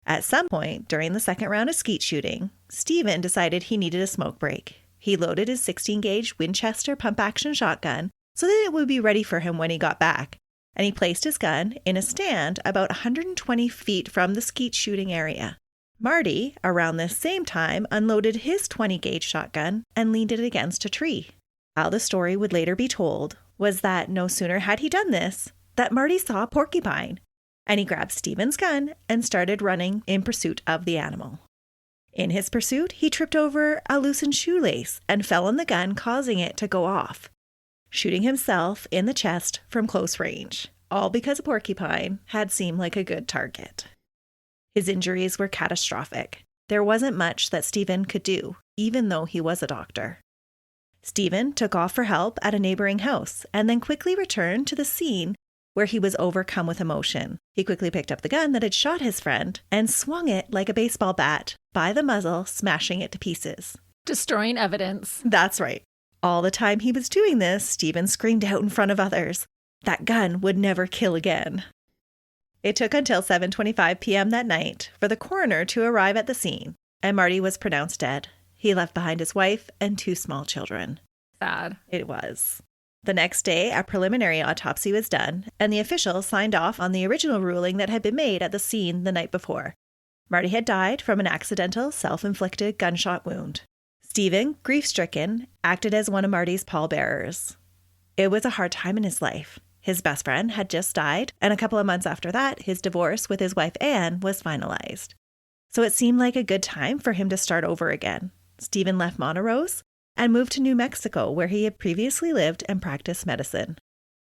At some point during the second round of skeet shooting, Stephen decided he needed a smoke break. He loaded his 16-gauge Winchester pump-action shotgun so that it would be ready for him when he got back, and he placed his gun in a stand about 120 feet from the skeet shooting area. Marty, around this same time, unloaded his 20-gauge shotgun and leaned it against a tree. How the story would later be told was that no sooner had he done this, that Marty saw a porcupine, and he grabbed Stephen's gun and started running in pursuit of the animal. In his pursuit, he tripped over a loosened shoelace and fell on the gun, causing it to go off, shooting himself in the chest from close range, all because a porcupine had seemed like a good target. His injuries were catastrophic. There wasn't much that Stephen could do, even though he was a doctor. Stephen took off for help at a neighboring house and then quickly returned to the scene where he was overcome with emotion. He quickly picked up the gun that had shot his friend and swung it like a baseball bat by the muzzle, smashing it to pieces. Destroying evidence. That's right. All the time he was doing this, Stephen screamed out in front of others, "That gun would never kill again." It took until 7:25 p.m. that night for the coroner to arrive at the scene, and Marty was pronounced dead. He left behind his wife and two small children. Sad. It was. The next day, a preliminary autopsy was done, and the officials signed off on the original ruling that had been made at the scene the night before. Marty had died from an accidental, self-inflicted gunshot wound. Stephen, grief-stricken, acted as one of Marty's pallbearers. It was a hard time in his life. His best friend had just died, and a couple of months after that, his divorce with his wife Anne was finalized. So it seemed like a good time for him to start over again. Stephen left Montrose and moved to New Mexico, where he had previously lived and practiced medicine.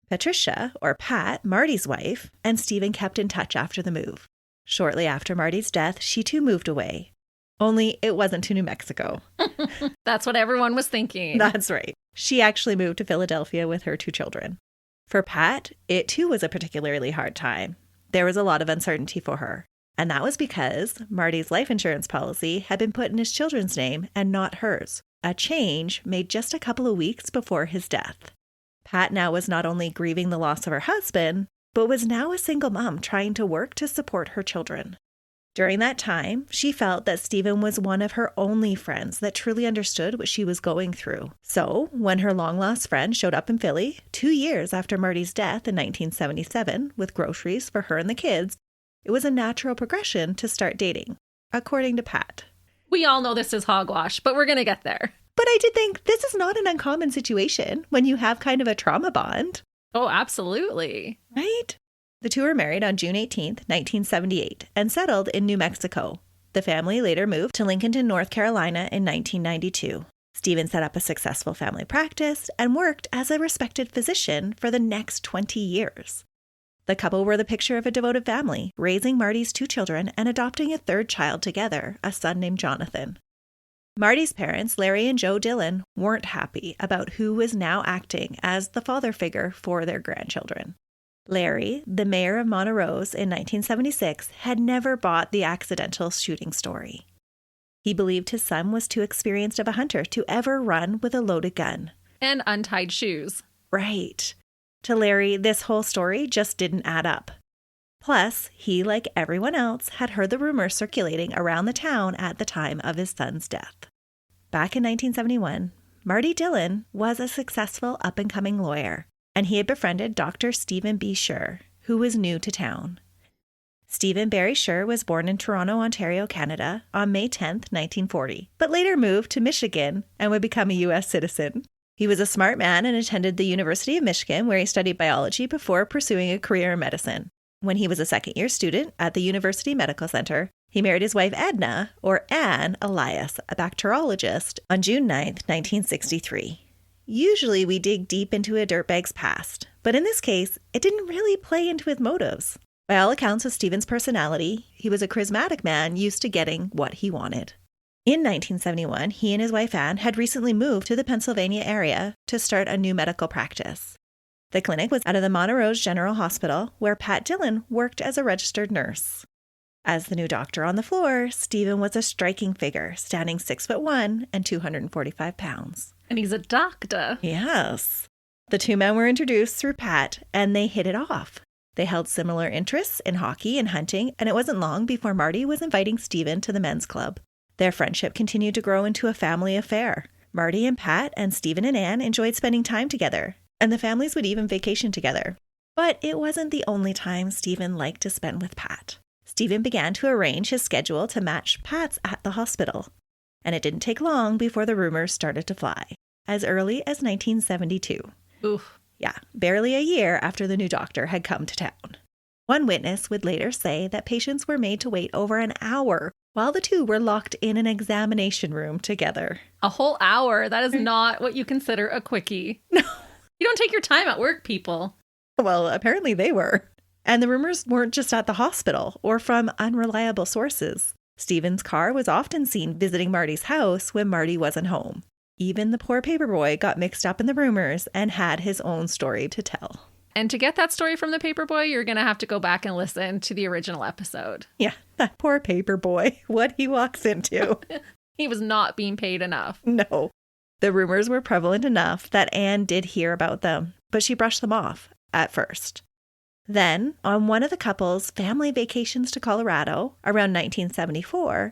Patricia, or Pat, Marty's wife, and Stephen kept in touch after the move. Shortly after Marty's death, she too moved away. Only it wasn't to New Mexico. That's what everyone was thinking. That's right. She actually moved to Philadelphia with her two children. For Pat, it too was a particularly hard time. There was a lot of uncertainty for her, and that was because Marty's life insurance policy had been put in his children's name and not hers, a change made just a couple of weeks before his death. Pat now was not only grieving the loss of her husband, but was now a single mom trying to work to support her children. During that time, she felt that Stephen was one of her only friends that truly understood what she was going through. So, when her long-lost friend showed up in Philly 2 years after Marty's death in 1977 with groceries for her and the kids, it was a natural progression to start dating, according to Pat. We all know this is hogwash, but we're going to get there. But I did think this is not an uncommon situation when you have kind of a trauma bond. Oh, absolutely. Right? The two were married on June 18th, 1978, and settled in New Mexico. The family later moved to Lincolnton, North Carolina in 1992. Stephen set up a successful family practice and worked as a respected physician for the next 20 years. The couple were the picture of a devoted family, raising Marty's two children and adopting a third child together, a son named Jonathan. Marty's parents, Larry and Joe Dillon, weren't happy about who was now acting as the father figure for their grandchildren. Larry, the mayor of Montrose in 1976, had never bought the accidental shooting story. He believed his son was too experienced of a hunter to ever run with a loaded gun. And untied shoes. Right. To Larry, this whole story just didn't add up. Plus, he, like everyone else, had heard the rumors circulating around the town at the time of his son's death. Back in 1971, Marty Dillon was a successful up-and-coming lawyer, and he had befriended Dr. Stephen B. Scher, who was new to town. Stephen Barry Scher was born in Toronto, Ontario, Canada, on May 10, 1940, but later moved to Michigan and would become a U.S. citizen. He was a smart man and attended the University of Michigan, where he studied biology before pursuing a career in medicine. When he was a second-year student at the University Medical Center, he married his wife Edna, or Anne Elias, a bacteriologist, on June 9, 1963. Usually we dig deep into a dirtbag's past, but in this case, it didn't really play into his motives. By all accounts of Stephen's personality, he was a charismatic man used to getting what he wanted. In 1971, he and his wife Anne had recently moved to the Pennsylvania area to start a new medical practice. The clinic was out of the Montrose General Hospital, where Pat Dillon worked as a registered nurse. As the new doctor on the floor, Stephen was a striking figure, standing 6'1" and 245 pounds. And he's a doctor. Yes. The two men were introduced through Pat, and they hit it off. They held similar interests in hockey and hunting, and it wasn't long before Marty was inviting Stephen to the men's club. Their friendship continued to grow into a family affair. Marty and Pat and Stephen and Anne enjoyed spending time together, and the families would even vacation together. But it wasn't the only time Stephen liked to spend with Pat. Stephen began to arrange his schedule to match Pat's at the hospital, and it didn't take long before the rumors started to fly, as early as 1972. Oof. Yeah, barely a year after the new doctor had come to town. One witness would later say that patients were made to wait over an hour while the two were locked in an examination room together. A whole hour? That is not what you consider a quickie. No. You don't take your time at work, people. Well, apparently they were. And the rumors weren't just at the hospital or from unreliable sources. Stephen's car was often seen visiting Marty's house when Marty wasn't home. Even the poor paperboy got mixed up in the rumors and had his own story to tell. And to get that story from the paperboy, you're going to have to go back and listen to the original episode. Yeah, that poor paperboy, what he walks into. He was not being paid enough. No. The rumors were prevalent enough that Anne did hear about them, but she brushed them off at first. Then, on one of the couple's family vacations to Colorado around 1974,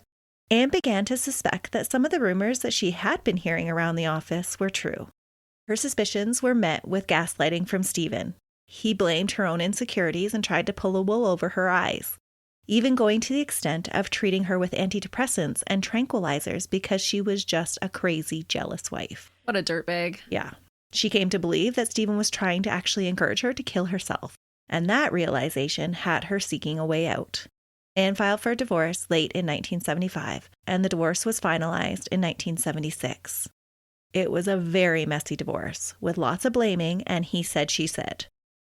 Anne began to suspect that some of the rumors that she had been hearing around the office were true. Her suspicions were met with gaslighting from Stephen. He blamed her own insecurities and tried to pull the wool over her eyes, even going to the extent of treating her with antidepressants and tranquilizers because she was just a crazy, jealous wife. What a dirtbag. Yeah. She came to believe that Stephen was trying to actually encourage her to kill herself, and that realization had her seeking a way out. Anne filed for a divorce late in 1975, and the divorce was finalized in 1976. It was a very messy divorce, with lots of blaming and he said, she said.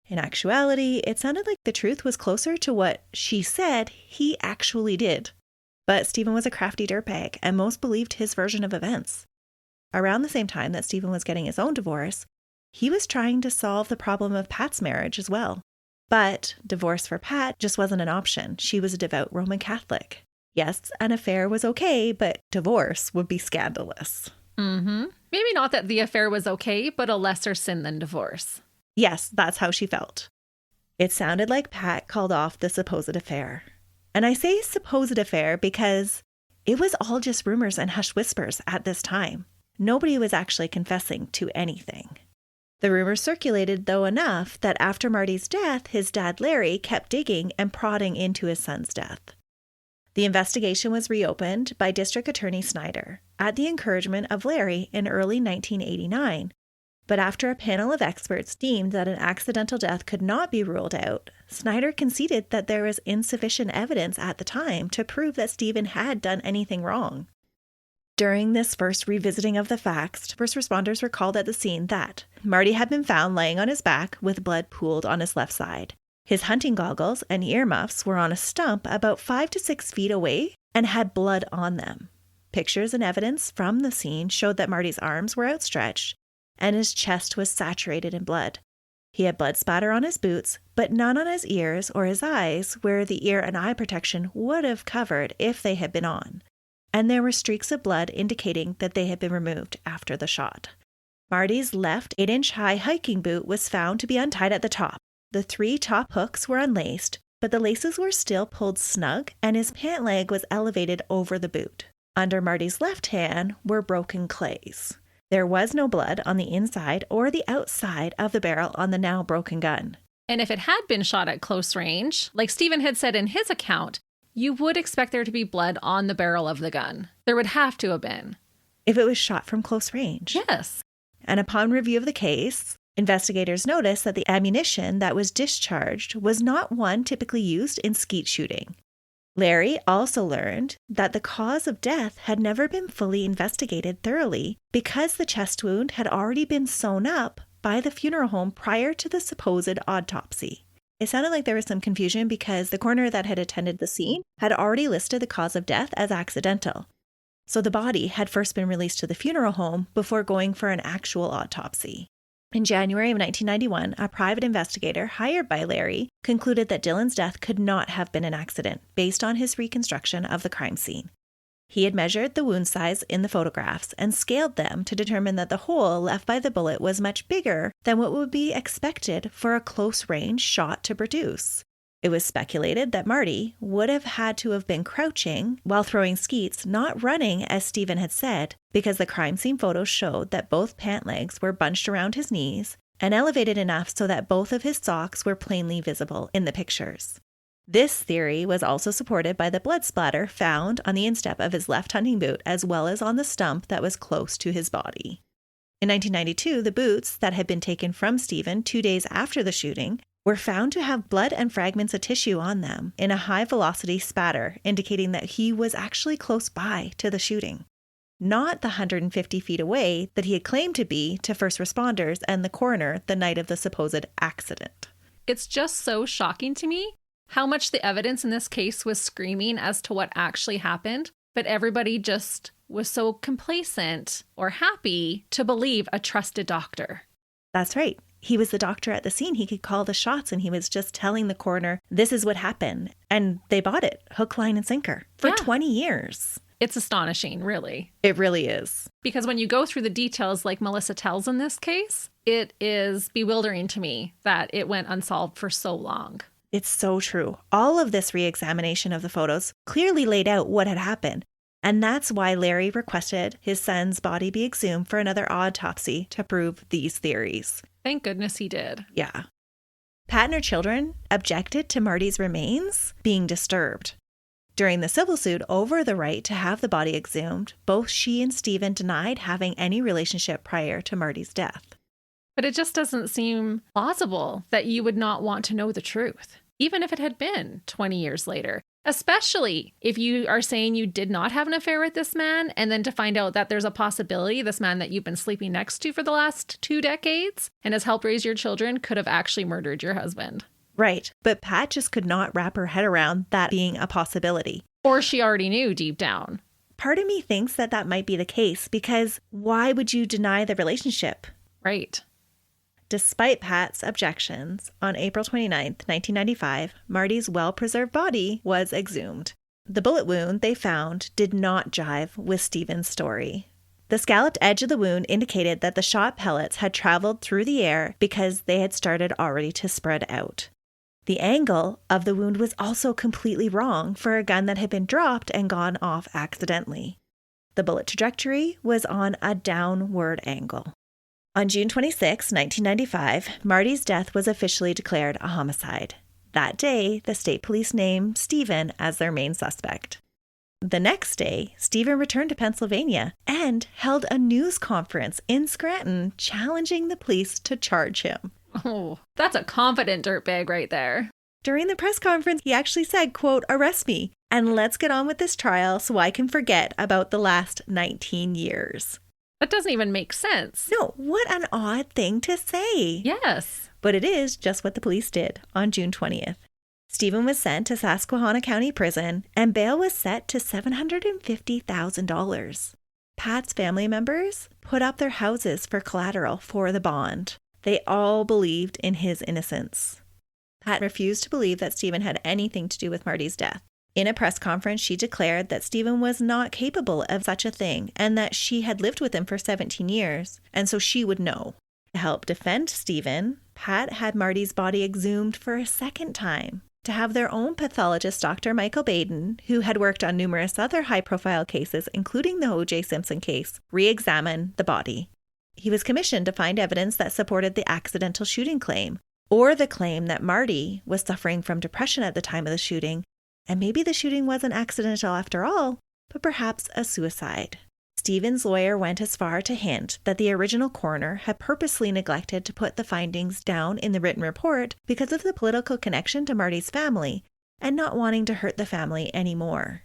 In actuality, it sounded like the truth was closer to what she said he actually did. But Stephen was a crafty dirtbag, and most believed his version of events. Around the same time that Stephen was getting his own divorce, he was trying to solve the problem of Pat's marriage as well. But divorce for Pat just wasn't an option. She was a devout Roman Catholic. Yes, an affair was okay, but divorce would be scandalous. Mm-hmm. Maybe not that the affair was okay, but a lesser sin than divorce. Yes, that's how she felt. It sounded like Pat called off the supposed affair. And I say supposed affair because it was all just rumors and hushed whispers at this time. Nobody was actually confessing to anything. The rumors circulated, though, enough that after Marty's death, his dad Larry kept digging and prodding into his son's death. The investigation was reopened by District Attorney Snyder at the encouragement of Larry in early 1989. But after a panel of experts deemed that an accidental death could not be ruled out, Snyder conceded that there was insufficient evidence at the time to prove that Stephen had done anything wrong. During this first revisiting of the facts, first responders were called at the scene that Marty had been found laying on his back with blood pooled on his left side. His hunting goggles and earmuffs were on a stump about 5 to 6 feet away and had blood on them. Pictures and evidence from the scene showed that Marty's arms were outstretched and his chest was saturated in blood. He had blood spatter on his boots, but none on his ears or his eyes, where the ear and eye protection would have covered if they had been on. and there were streaks of blood indicating that they had been removed after the shot. Marty's left 8-inch high hiking boot was found to be untied at the top. The 3 top hooks were unlaced, but the laces were still pulled snug, and his pant leg was elevated over the boot. Under Marty's left hand were broken clays. There was no blood on the inside or the outside of the barrel on the now broken gun. And if it had been shot at close range, like Stephen had said in his account, you would expect there to be blood on the barrel of the gun. There would have to have been. If it was shot from close range. Yes. And upon review of the case, investigators noticed that the ammunition that was discharged was not one typically used in skeet shooting. Larry also learned that the cause of death had never been fully investigated thoroughly because the chest wound had already been sewn up by the funeral home prior to the supposed autopsy. It sounded like there was some confusion because the coroner that had attended the scene had already listed the cause of death as accidental. So the body had first been released to the funeral home before going for an actual autopsy. In January of 1991, a private investigator hired by Larry concluded that Dylan's death could not have been an accident based on his reconstruction of the crime scene. He had measured the wound size in the photographs and scaled them to determine that the hole left by the bullet was much bigger than what would be expected for a close-range shot to produce. It was speculated that Marty would have had to have been crouching while throwing skeets, not running as Stephen had said, because the crime scene photos showed that both pant legs were bunched around his knees and elevated enough so that both of his socks were plainly visible in the pictures. This theory was also supported by the blood splatter found on the instep of his left hunting boot as well as on the stump that was close to his body. In 1992, the boots that had been taken from Stephen 2 days after the shooting were found to have blood and fragments of tissue on them in a high-velocity spatter, indicating that he was actually close by to the shooting. Not the 150 feet away that he had claimed to be to first responders and the coroner the night of the supposed accident. It's just so shocking to me how much the evidence in this case was screaming as to what actually happened, but everybody just was so complacent or happy to believe a trusted doctor. That's right. He was the doctor at the scene. He could call the shots, and he was just telling the coroner, this is what happened. And they bought it, hook, line, and sinker, for 20 years. It's astonishing, really. It really is. Because when you go through the details like Melissa tells in this case, it is bewildering to me that it went unsolved for so long. It's so true. All of this re-examination of the photos clearly laid out what had happened. And that's why Larry requested his son's body be exhumed for another autopsy to prove these theories. Thank goodness he did. Yeah. Pat and her children objected to Marty's remains being disturbed. During the civil suit over the right to have the body exhumed, both she and Stephen denied having any relationship prior to Marty's death. But it just doesn't seem plausible that you would not want to know the truth, even if it had been 20 years later. Especially if you are saying you did not have an affair with this man, and then to find out that there's a possibility this man that you've been sleeping next to for the last 2 decades and has helped raise your children could have actually murdered your husband. Right. But Pat just could not wrap her head around that being a possibility. Or she already knew deep down. Part of me thinks that that might be the case because why would you deny the relationship? Right. Despite Pat's objections, on April 29th, 1995, Marty's well-preserved body was exhumed. The bullet wound they found did not jive with Stephen's story. The scalloped edge of the wound indicated that the shot pellets had traveled through the air because they had started already to spread out. The angle of the wound was also completely wrong for a gun that had been dropped and gone off accidentally. The bullet trajectory was on a downward angle. On June 26, 1995, Marty's death was officially declared a homicide. That day, the state police named Stephen as their main suspect. The next day, Stephen returned to Pennsylvania and held a news conference in Scranton challenging the police to charge him. Oh, that's a confident dirtbag right there. During the press conference, he actually said, quote, "Arrest me and let's get on with this trial so I can forget about the last 19 years. That doesn't even make sense. No, what an odd thing to say. Yes. But it is just what the police did on June 20th. Stephen was sent to Susquehanna County Prison, and bail was set to $750,000. Pat's family members put up their houses for collateral for the bond. They all believed in his innocence. Pat refused to believe that Stephen had anything to do with Marty's death. In a press conference, she declared that Stephen was not capable of such a thing and that she had lived with him for 17 years, and so she would know. To help defend Stephen, Pat had Marty's body exhumed for a second time to have their own pathologist, Dr. Michael Baden, who had worked on numerous other high-profile cases, including the O.J. Simpson case, re-examine the body. He was commissioned to find evidence that supported the accidental shooting claim, or the claim that Marty was suffering from depression at the time of the shooting, and maybe the shooting wasn't accidental after all, but perhaps a suicide. Stephen's lawyer went as far to hint that the original coroner had purposely neglected to put the findings down in the written report because of the political connection to Marty's family and not wanting to hurt the family anymore.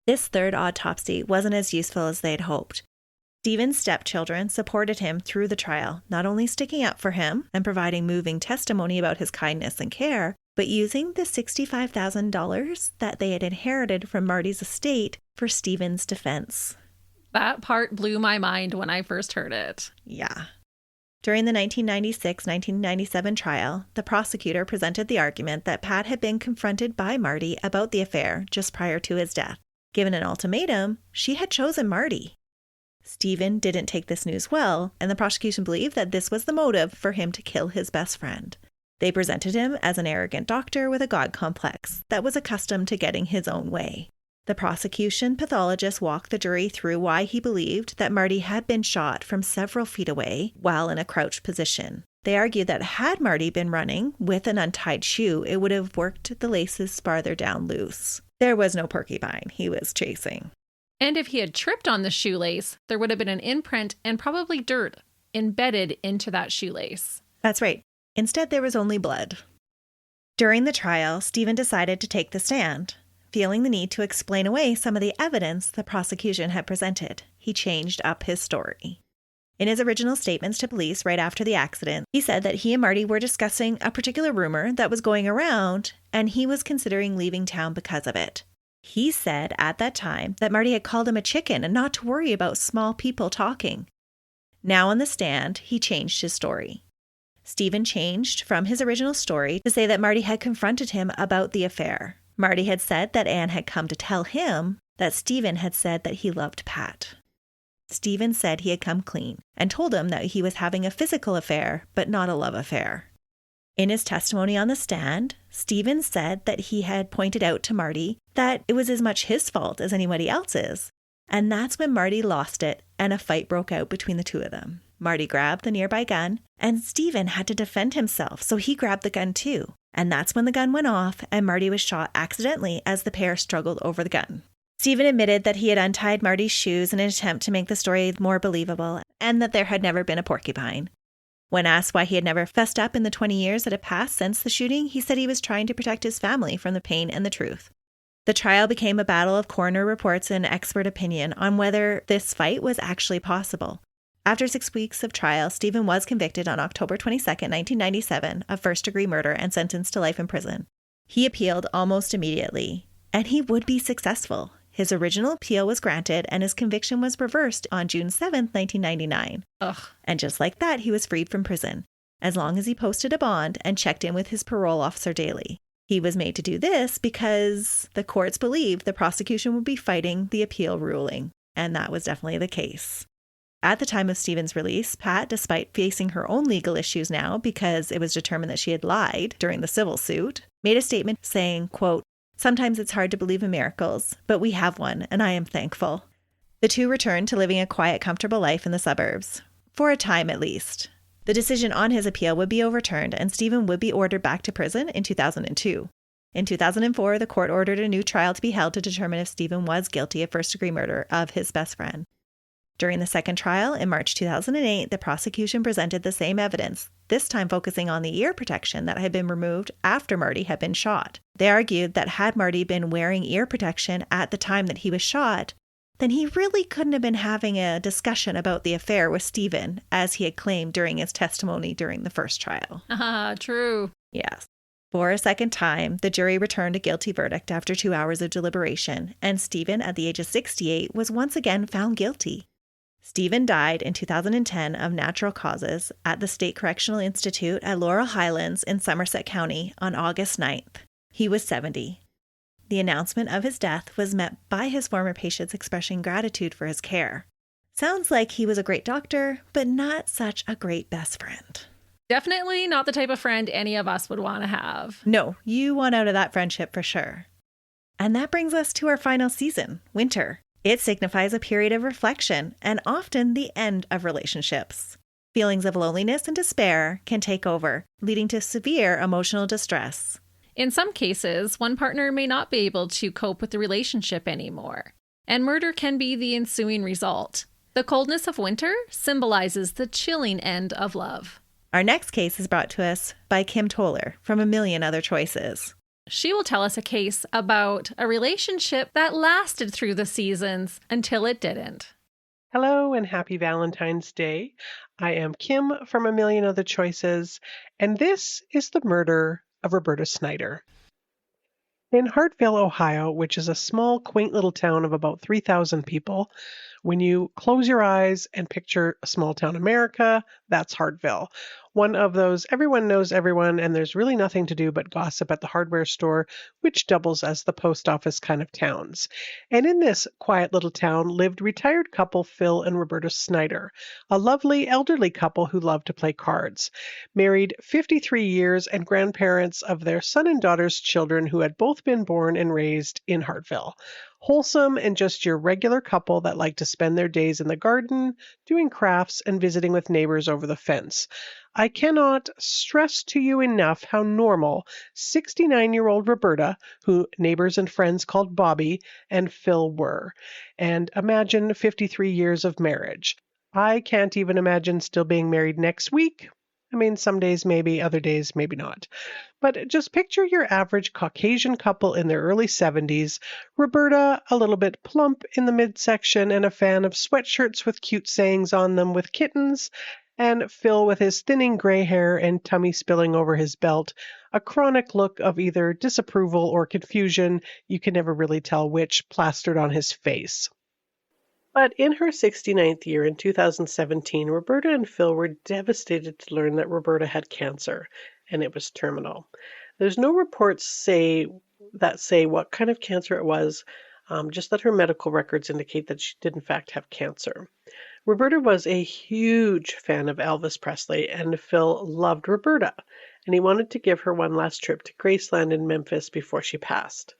This third autopsy wasn't as useful as they'd hoped. Stephen's stepchildren supported him through the trial, not only sticking up for him and providing moving testimony about his kindness and care, but using the $65,000 that they had inherited from Marty's estate for Stephen's defense. That part blew my mind when I first heard it. Yeah. During the 1996-1997 trial, the prosecutor presented the argument that Pat had been confronted by Marty about the affair just prior to his death. Given an ultimatum, she had chosen Marty. Stephen didn't take this news well, and the prosecution believed that this was the motive for him to kill his best friend. They presented him as an arrogant doctor with a God complex that was accustomed to getting his own way. The prosecution pathologist walked the jury through why he believed that Marty had been shot from several feet away while in a crouched position. They argued that had Marty been running with an untied shoe, it would have worked the laces farther down loose. There was no porcupine he was chasing. And if he had tripped on the shoelace, there would have been an imprint and probably dirt embedded into that shoelace. That's right. Instead, there was only blood. During the trial, Stephen decided to take the stand. Feeling the need to explain away some of the evidence the prosecution had presented, he changed up his story. In his original statements to police right after the accident, he said that he and Marty were discussing a particular rumor that was going around, and he was considering leaving town because of it. He said at that time that Marty had called him a chicken and not to worry about small people talking. Now on the stand, he changed his story. Stephen changed from his original story to say that Marty had confronted him about the affair. Marty had said that Anne had come to tell him that Stephen had said that he loved Pat. Stephen said he had come clean and told him that he was having a physical affair, but not a love affair. In his testimony on the stand, Stephen said that he had pointed out to Marty that it was as much his fault as anybody else's. And that's when Marty lost it and a fight broke out between the two of them. Marty grabbed the nearby gun and Stephen had to defend himself, so he grabbed the gun too. And that's when the gun went off and Marty was shot accidentally as the pair struggled over the gun. Stephen admitted that he had untied Marty's shoes in an attempt to make the story more believable and that there had never been a porcupine. When asked why he had never fessed up in the 20 years that had passed since the shooting, he said he was trying to protect his family from the pain and the truth. The trial became a battle of coroner reports and expert opinion on whether this fight was actually possible. After 6 weeks of trial, Stephen was convicted on October 22, 1997 of first-degree murder and sentenced to life in prison. He appealed almost immediately, and he would be successful. His original appeal was granted, and his conviction was reversed on June 7, 1999. Ugh. And just like that, he was freed from prison, as long as he posted a bond and checked in with his parole officer daily. He was made to do this because the courts believed the prosecution would be fighting the appeal ruling, and that was definitely the case. At the time of Stephen's release, Pat, despite facing her own legal issues now because it was determined that she had lied during the civil suit, made a statement saying, quote, "Sometimes it's hard to believe in miracles, but we have one, and I am thankful." The two returned to living a quiet, comfortable life in the suburbs, for a time at least. The decision on his appeal would be overturned, and Stephen would be ordered back to prison in 2002. In 2004, the court ordered a new trial to be held to determine if Stephen was guilty of first-degree murder of his best friend. During the second trial, in March 2008, the prosecution presented the same evidence, this time focusing on the ear protection that had been removed after Marty had been shot. They argued that had Marty been wearing ear protection at the time that he was shot, then he really couldn't have been having a discussion about the affair with Stephen, as he had claimed during his testimony during the first trial. True. Yes. For a second time, the jury returned a guilty verdict after 2 hours of deliberation, and Stephen, at the age of 68, was once again found guilty. Stephen died in 2010 of natural causes at the State Correctional Institute at Laurel Highlands in Somerset County on August 9th. He was 70. The announcement of his death was met by his former patients expressing gratitude for his care. Sounds like he was a great doctor, but not such a great best friend. Definitely not the type of friend any of us would want to have. No, you want out of that friendship for sure. And that brings us to our final season, winter. It signifies a period of reflection and often the end of relationships. Feelings of loneliness and despair can take over, leading to severe emotional distress. In some cases, one partner may not be able to cope with the relationship anymore, and murder can be the ensuing result. The coldness of winter symbolizes the chilling end of love. Our next case is brought to us by Kim Toller from A Million Other Choices. She will tell us a case about a relationship that lasted through the seasons until it didn't. Hello and happy Valentine's Day. I am Kim from A Million Other Choices, and this is the murder of Roberta Snyder. In Hartville, Ohio, which is a small, quaint little town of about 3,000 people, when you close your eyes and picture a small town America, that's Hartville. One of those everyone knows everyone and there's really nothing to do but gossip at the hardware store, which doubles as the post office kind of towns. And in this quiet little town lived retired couple Phil and Roberta Snyder, a lovely elderly couple who loved to play cards. Married 53 years and grandparents of their son and daughter's children who had both been born and raised in Hartville. Wholesome and just your regular couple that like to spend their days in the garden, doing crafts, and visiting with neighbors over the fence. I cannot stress to you enough how normal 69-year-old Roberta, who neighbors and friends called Bobby, and Phil were. And imagine 53 years of marriage. I can't even imagine still being married next week. I mean, some days maybe, other days maybe not. But just picture your average Caucasian couple in their early 70s, Roberta a little bit plump in the midsection and a fan of sweatshirts with cute sayings on them with kittens, and Phil with his thinning gray hair and tummy spilling over his belt, a chronic look of either disapproval or confusion, you can never really tell which, plastered on his face. But in her 69th year in 2017, Roberta and Phil were devastated to learn that Roberta had cancer, and it was terminal. There's no reports say what kind of cancer it was, just that her medical records indicate that she did in fact have cancer. Roberta was a huge fan of Elvis Presley, and Phil loved Roberta, and he wanted to give her one last trip to Graceland in Memphis before she passed.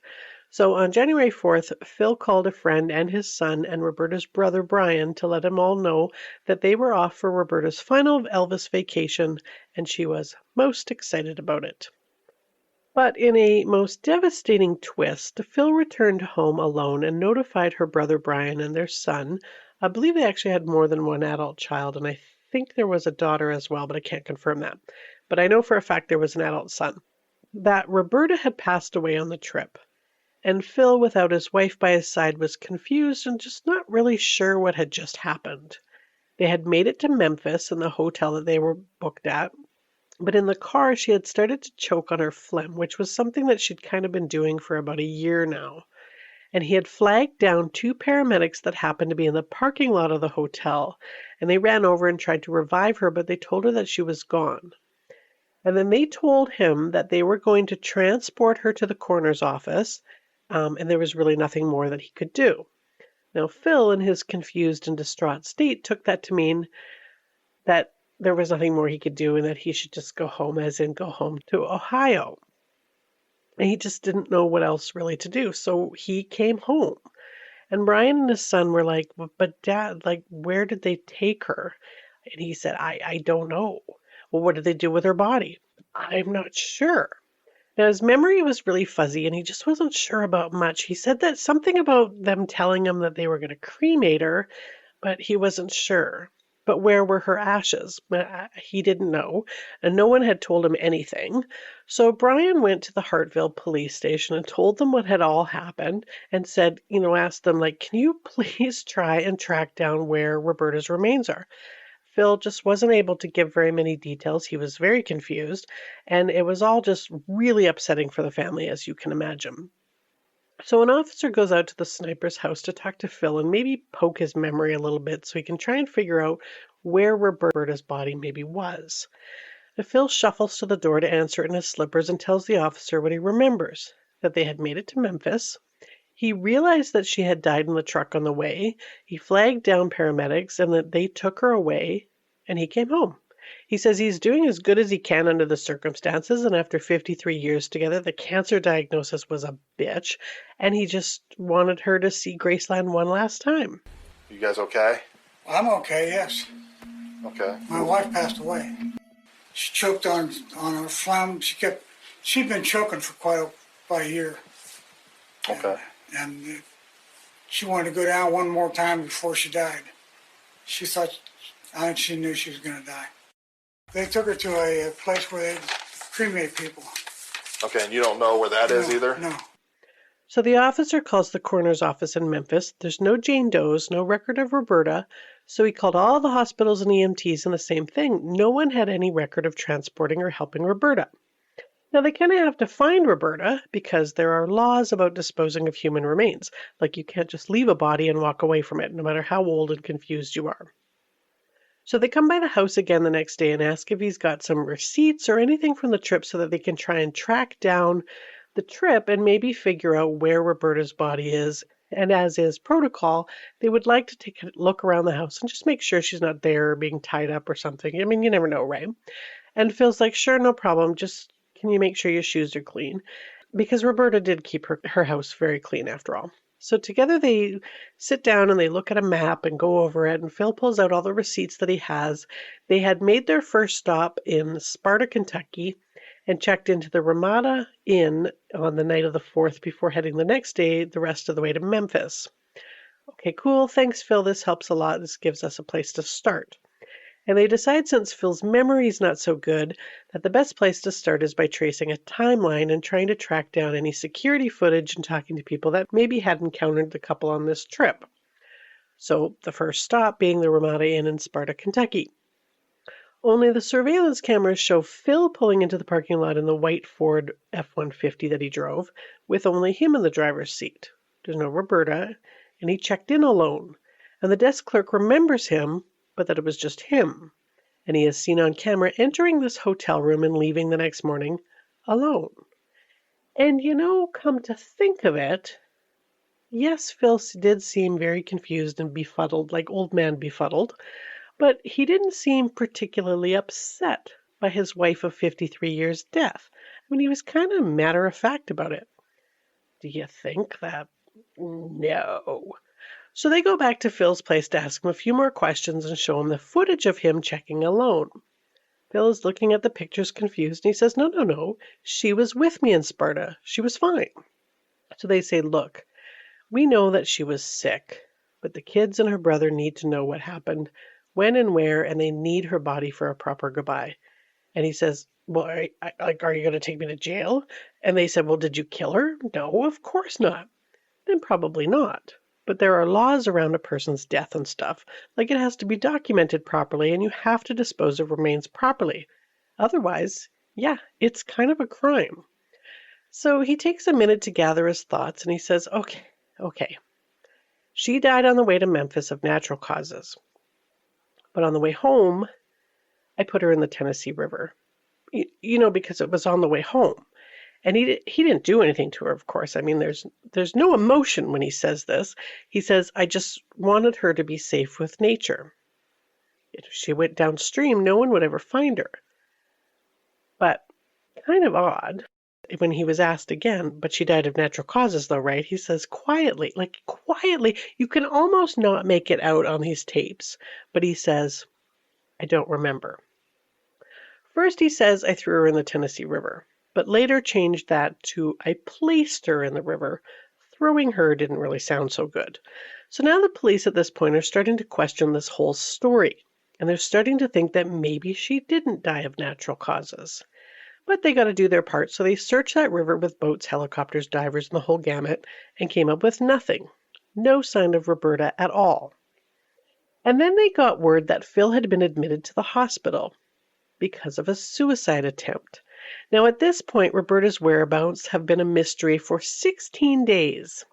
So on January 4th, Phil called a friend and his son and Roberta's brother Brian to let them all know that they were off for Roberta's final Elvis vacation, and she was most excited about it. But in a most devastating twist, Phil returned home alone and notified her brother Brian and their son. I believe they actually had more than one adult child, and I think there was a daughter as well, but I can't confirm that. But I know for a fact there was an adult son. That Roberta had passed away on the trip. And Phil, without his wife by his side, was confused and just not really sure what had just happened. They had made it to Memphis in the hotel that they were booked at, but in the car she had started to choke on her phlegm, which was something that she'd kind of been doing for about a year now. And he had flagged down 2 paramedics that happened to be in the parking lot of the hotel, and they ran over and tried to revive her, but they told her that she was gone. And then they told him that they were going to transport her to the coroner's office, and there was really nothing more that he could do. Now, Phil, in his confused and distraught state, took that to mean that there was nothing more he could do and that he should just go home, as in go home to Ohio. And he just didn't know what else really to do, so he came home. And Brian and his son were like, but Dad, like, where did they take her? And he said, I don't know. Well, what did they do with her body? I'm not sure. Now, his memory was really fuzzy, and he just wasn't sure about much. He said that something about them telling him that they were going to cremate her, but he wasn't sure. But where were her ashes? He didn't know, and no one had told him anything. So Brian went to the Hartville police station and told them what had all happened and said, asked them, like, can you please try and track down where Roberta's remains are? Phil just wasn't able to give very many details. He was very confused, and it was all just really upsetting for the family, as you can imagine. So an officer goes out to the sniper's house to talk to Phil and maybe poke his memory a little bit so he can try and figure out where Roberta's body maybe was. And Phil shuffles to the door to answer in his slippers and tells the officer what he remembers. that they had made it to Memphis. He realized that she had died in the truck on the way. He flagged down paramedics and that they took her away, and he came home. He says he's doing as good as he can under the circumstances, and after 53 years together, the cancer diagnosis was a bitch, and he just wanted her to see Graceland one last time. You guys okay? I'm okay, yes. Okay. My wife passed away. She choked on her phlegm. She'd been choking for about a year. Okay. And she wanted to go down one more time before she died. I think she knew she was going to die. They took her to a place where they cremate people. Okay, and you don't know where that is either? No. So the officer calls the coroner's office in Memphis. There's no Jane Doe's, no record of Roberta. So he called all the hospitals and EMTs, and the same thing. No one had any record of transporting or helping Roberta. Now, they kind of have to find Roberta because there are laws about disposing of human remains. Like, you can't just leave a body and walk away from it, no matter how old and confused you are. So they come by the house again the next day and ask if he's got some receipts or anything from the trip so that they can try and track down the trip and maybe figure out where Roberta's body is. And as is protocol, they would like to take a look around the house and just make sure she's not there or being tied up or something. I mean, you never know, right? And Phil's like, sure, no problem. Just can you make sure your shoes are clean? Because Roberta did keep her house very clean after all. So together they sit down and they look at a map and go over it, and Phil pulls out all the receipts that he has. They had made their first stop in Sparta, Kentucky, and checked into the Ramada Inn on the night of the 4th before heading the next day the rest of the way to Memphis. Okay, cool. Thanks, Phil. This helps a lot. This gives us a place to start. And they decide, since Phil's memory is not so good, that the best place to start is by tracing a timeline and trying to track down any security footage and talking to people that maybe had encountered the couple on this trip. So the first stop being the Ramada Inn in Sparta, Kentucky. Only the surveillance cameras show Phil pulling into the parking lot in the white Ford F-150 that he drove, with only him in the driver's seat. There's no Roberta, and he checked in alone. And the desk clerk remembers him, but that it was just him, and he is seen on camera entering this hotel room and leaving the next morning alone. And come to think of it, yes, Phil did seem very confused and befuddled, like old man befuddled, but he didn't seem particularly upset by his wife of 53 years' death. I mean, he was kind of matter-of-fact about it. Do you think that? No. So they go back to Phil's place to ask him a few more questions and show him the footage of him checking alone. Phil is looking at the pictures confused, and he says, no, she was with me in Sparta. She was fine. So they say, look, we know that she was sick, but the kids and her brother need to know what happened, when and where, and they need her body for a proper goodbye. And he says, well, are you going to take me to jail? And they said, well, did you kill her? No, of course not. Then probably not. But there are laws around a person's death and stuff. Like, it has to be documented properly, and you have to dispose of remains properly. Otherwise, yeah, it's kind of a crime. So he takes a minute to gather his thoughts, and he says, okay. She died on the way to Memphis of natural causes. But on the way home, I put her in the Tennessee River. Because it was on the way home. And he didn't do anything to her, of course. I mean, there's no emotion when he says this. He says, I just wanted her to be safe with nature. If she went downstream, no one would ever find her. But kind of odd, when he was asked again, but she died of natural causes though, right? He says quietly, you can almost not make it out on these tapes. But he says, I don't remember. First he says, I threw her in the Tennessee River. But later changed that to I placed her in the river. Throwing her didn't really sound so good. So now the police at this point are starting to question this whole story. And they're starting to think that maybe she didn't die of natural causes. But they got to do their part, so they searched that river with boats, helicopters, divers, and the whole gamut, and came up with nothing. No sign of Roberta at all. And then they got word that Phil had been admitted to the hospital because of a suicide attempt. Now, at this point, Roberta's whereabouts have been a mystery for 16 days.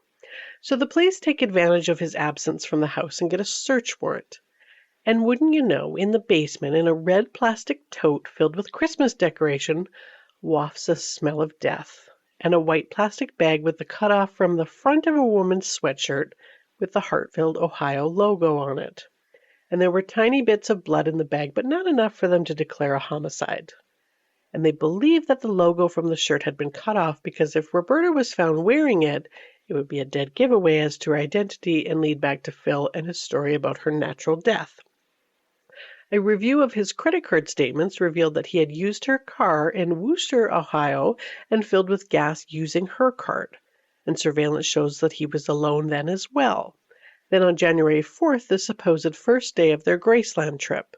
So the police take advantage of his absence from the house and get a search warrant. And wouldn't you know, in the basement, in a red plastic tote filled with Christmas decoration, wafts a smell of death. and a white plastic bag with the cutoff from the front of a woman's sweatshirt with the Hartfield, Ohio logo on it. And there were tiny bits of blood in the bag, but not enough for them to declare a homicide. And they believed that the logo from the shirt had been cut off because if Roberta was found wearing it, it would be a dead giveaway as to her identity and lead back to Phil and his story about her natural death. A review of his credit card statements revealed that he had used her car in Wooster, Ohio, and filled with gas using her card. And surveillance shows that he was alone then as well. Then on January 4th, the supposed first day of their Graceland trip.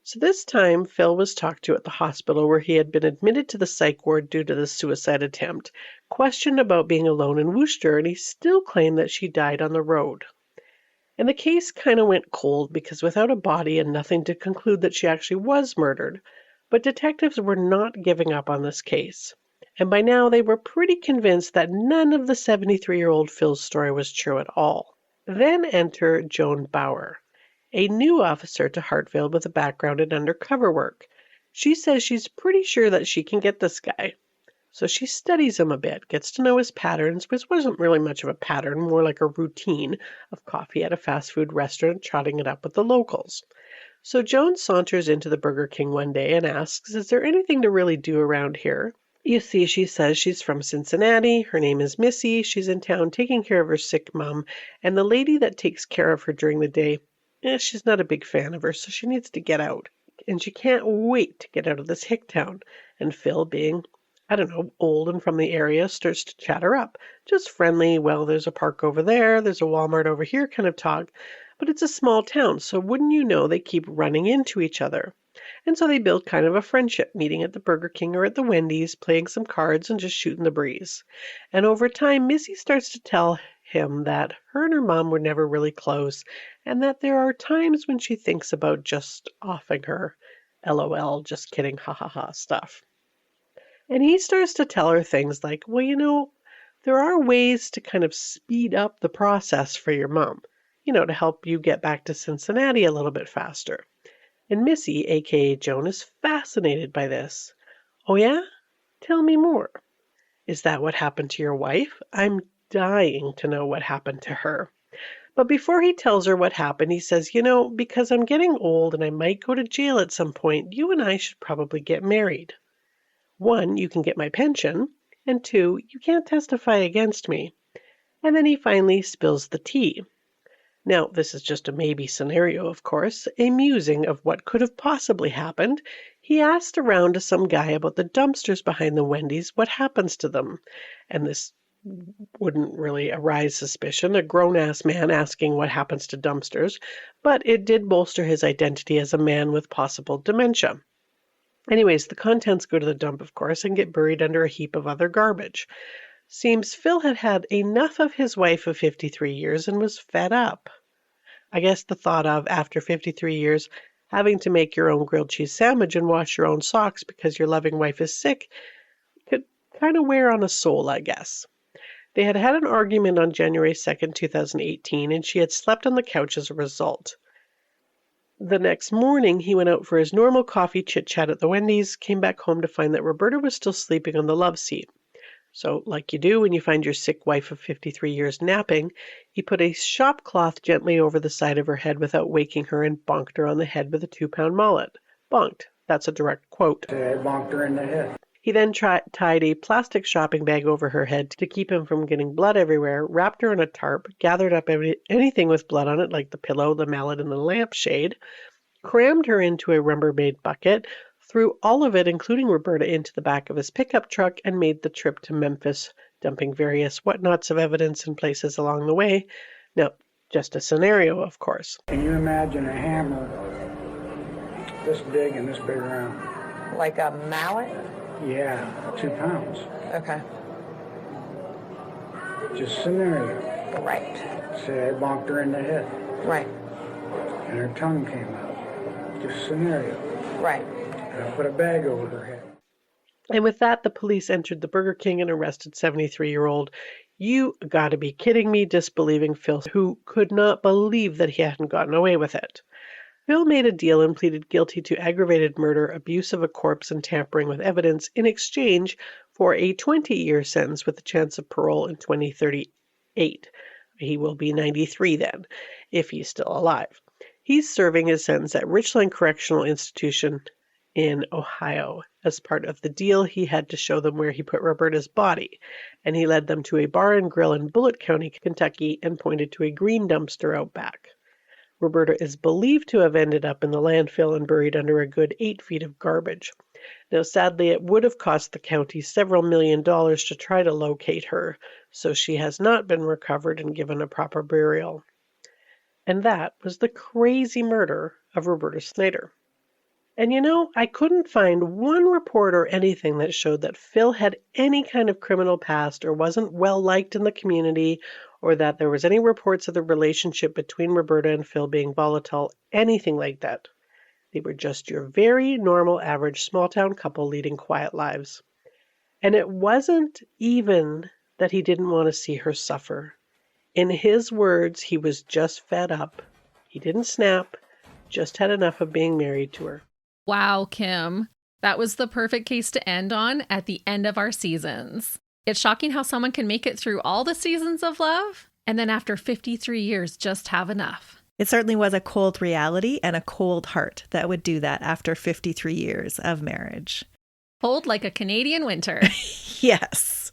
So this time, Phil was talked to at the hospital where he had been admitted to the psych ward due to the suicide attempt, questioned about being alone in Worcester, and he still claimed that she died on the road. And the case kind of went cold because without a body and nothing to conclude that she actually was murdered, but detectives were not giving up on this case. And by now they were pretty convinced that none of the 73-year-old Phil's story was true at all. Then enter Joan Bauer, a new officer to Hartville with a background in undercover work. She says she's pretty sure that she can get this guy. So she studies him a bit, gets to know his patterns, which wasn't really much of a pattern, more like a routine of coffee at a fast food restaurant, trotting it up with the locals. So Joan saunters into the Burger King one day and asks, is there anything to really do around here? You see, she says she's from Cincinnati, her name is Missy, she's in town taking care of her sick mom, and the lady that takes care of her during the day, she's not a big fan of her, so she needs to get out. And she can't wait to get out of this hick town. And Phil, being, I don't know, old and from the area, starts to chat her up. Just friendly, well, there's a park over there, there's a Walmart over here kind of talk. But it's a small town, so wouldn't you know they keep running into each other. And so they build kind of a friendship, meeting at the Burger King or at the Wendy's, playing some cards and just shooting the breeze. And over time, Missy starts to tell him that her and her mom were never really close, and that there are times when she thinks about just offing her. LOL, just kidding, ha ha ha stuff. And he starts to tell her things like, well, you know, there are ways to kind of speed up the process for your mom, you know, to help you get back to Cincinnati a little bit faster. And Missy, aka Joan, is fascinated by this. Oh yeah? Tell me more. Is that what happened to your wife? I'm dying to know what happened to her. But before he tells her what happened, he says, you know, because I'm getting old and I might go to jail at some point, you and I should probably get married. 1, you can get my pension, and 2, you can't testify against me. And then he finally spills the tea. Now, this is just a maybe scenario, of course, a musing of what could have possibly happened. He asked around to some guy about the dumpsters behind the Wendy's, what happens to them. And this wouldn't really arise suspicion, a grown-ass man asking what happens to dumpsters, but it did bolster his identity as a man with possible dementia. Anyways, the contents go to the dump, of course, and get buried under a heap of other garbage. Seems Phil had had enough of his wife of 53 years and was fed up. I guess the thought of, after 53 years, having to make your own grilled cheese sandwich and wash your own socks because your loving wife is sick could kind of wear on a soul, I guess. They had had an argument on January 2nd, 2018, and she had slept on the couch as a result. The next morning, he went out for his normal coffee chit-chat at the Wendy's, came back home to find that Roberta was still sleeping on the love seat. So, like you do when you find your sick wife of 53 years napping, he put a shop cloth gently over the side of her head without waking her and bonked her on the head with a 2-pound mallet. Bonked. That's a direct quote. I bonked her in the head. He then tied a plastic shopping bag over her head to keep him from getting blood everywhere, wrapped her in a tarp, gathered up anything with blood on it, like the pillow, the mallet, and the lampshade, crammed her into a Rubbermaid bucket, threw all of it, including Roberta, into the back of his pickup truck, and made the trip to Memphis, dumping various whatnots of evidence in places along the way. Now, just a scenario, of course. Can you imagine a hammer this big and this big around? Like a mallet? Yeah, 2 pounds. Okay. Just scenario. Right. Say I bonked her in the head. Right. And her tongue came out. Just scenario. Right. And I put a bag over her head. And with that, the police entered the Burger King and arrested 73-year-old. You gotta be kidding me, disbelieving Phil, who could not believe that he hadn't gotten away with it. Phil made a deal and pleaded guilty to aggravated murder, abuse of a corpse, and tampering with evidence in exchange for a 20-year sentence with a chance of parole in 2038. He will be 93 then, if he's still alive. He's serving his sentence at Richland Correctional Institution in Ohio. As part of the deal, he had to show them where he put Roberta's body, and he led them to a bar and grill in Bullitt County, Kentucky, and pointed to a green dumpster out back. Roberta is believed to have ended up in the landfill and buried under a good 8 feet of garbage. Now, sadly, it would have cost the county several $1 million to try to locate her, so she has not been recovered and given a proper burial. And that was the crazy murder of Roberta Snyder. And you know, I couldn't find one report or anything that showed that Phil had any kind of criminal past or wasn't well liked in the community, or that there was any reports of the relationship between Roberta and Phil being volatile, anything like that. They were just your very normal, average small-town couple leading quiet lives. And it wasn't even that he didn't want to see her suffer. In his words, he was just fed up. He didn't snap, just had enough of being married to her. Wow, Kim. That was the perfect case to end on at the end of our seasons. It's shocking how someone can make it through all the seasons of love and then after 53 years just have enough. It certainly was a cold reality and a cold heart that would do that after 53 years of marriage. Cold like a Canadian winter. Yes.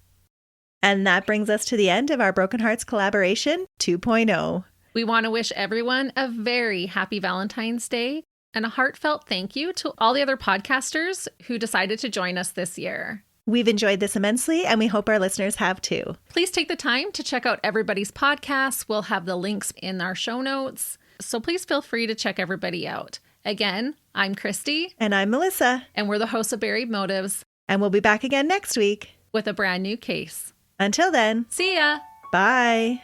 And that brings us to the end of our Broken Hearts Collaboration 2.0. We want to wish everyone a very happy Valentine's Day and a heartfelt thank you to all the other podcasters who decided to join us this year. We've enjoyed this immensely, and we hope our listeners have too. Please take the time to check out everybody's podcasts. We'll have the links in our show notes, so please feel free to check everybody out. Again, I'm Christy. And I'm Melissa. And we're the hosts of Buried Motives. And we'll be back again next week with a brand new case. Until then, see ya. Bye.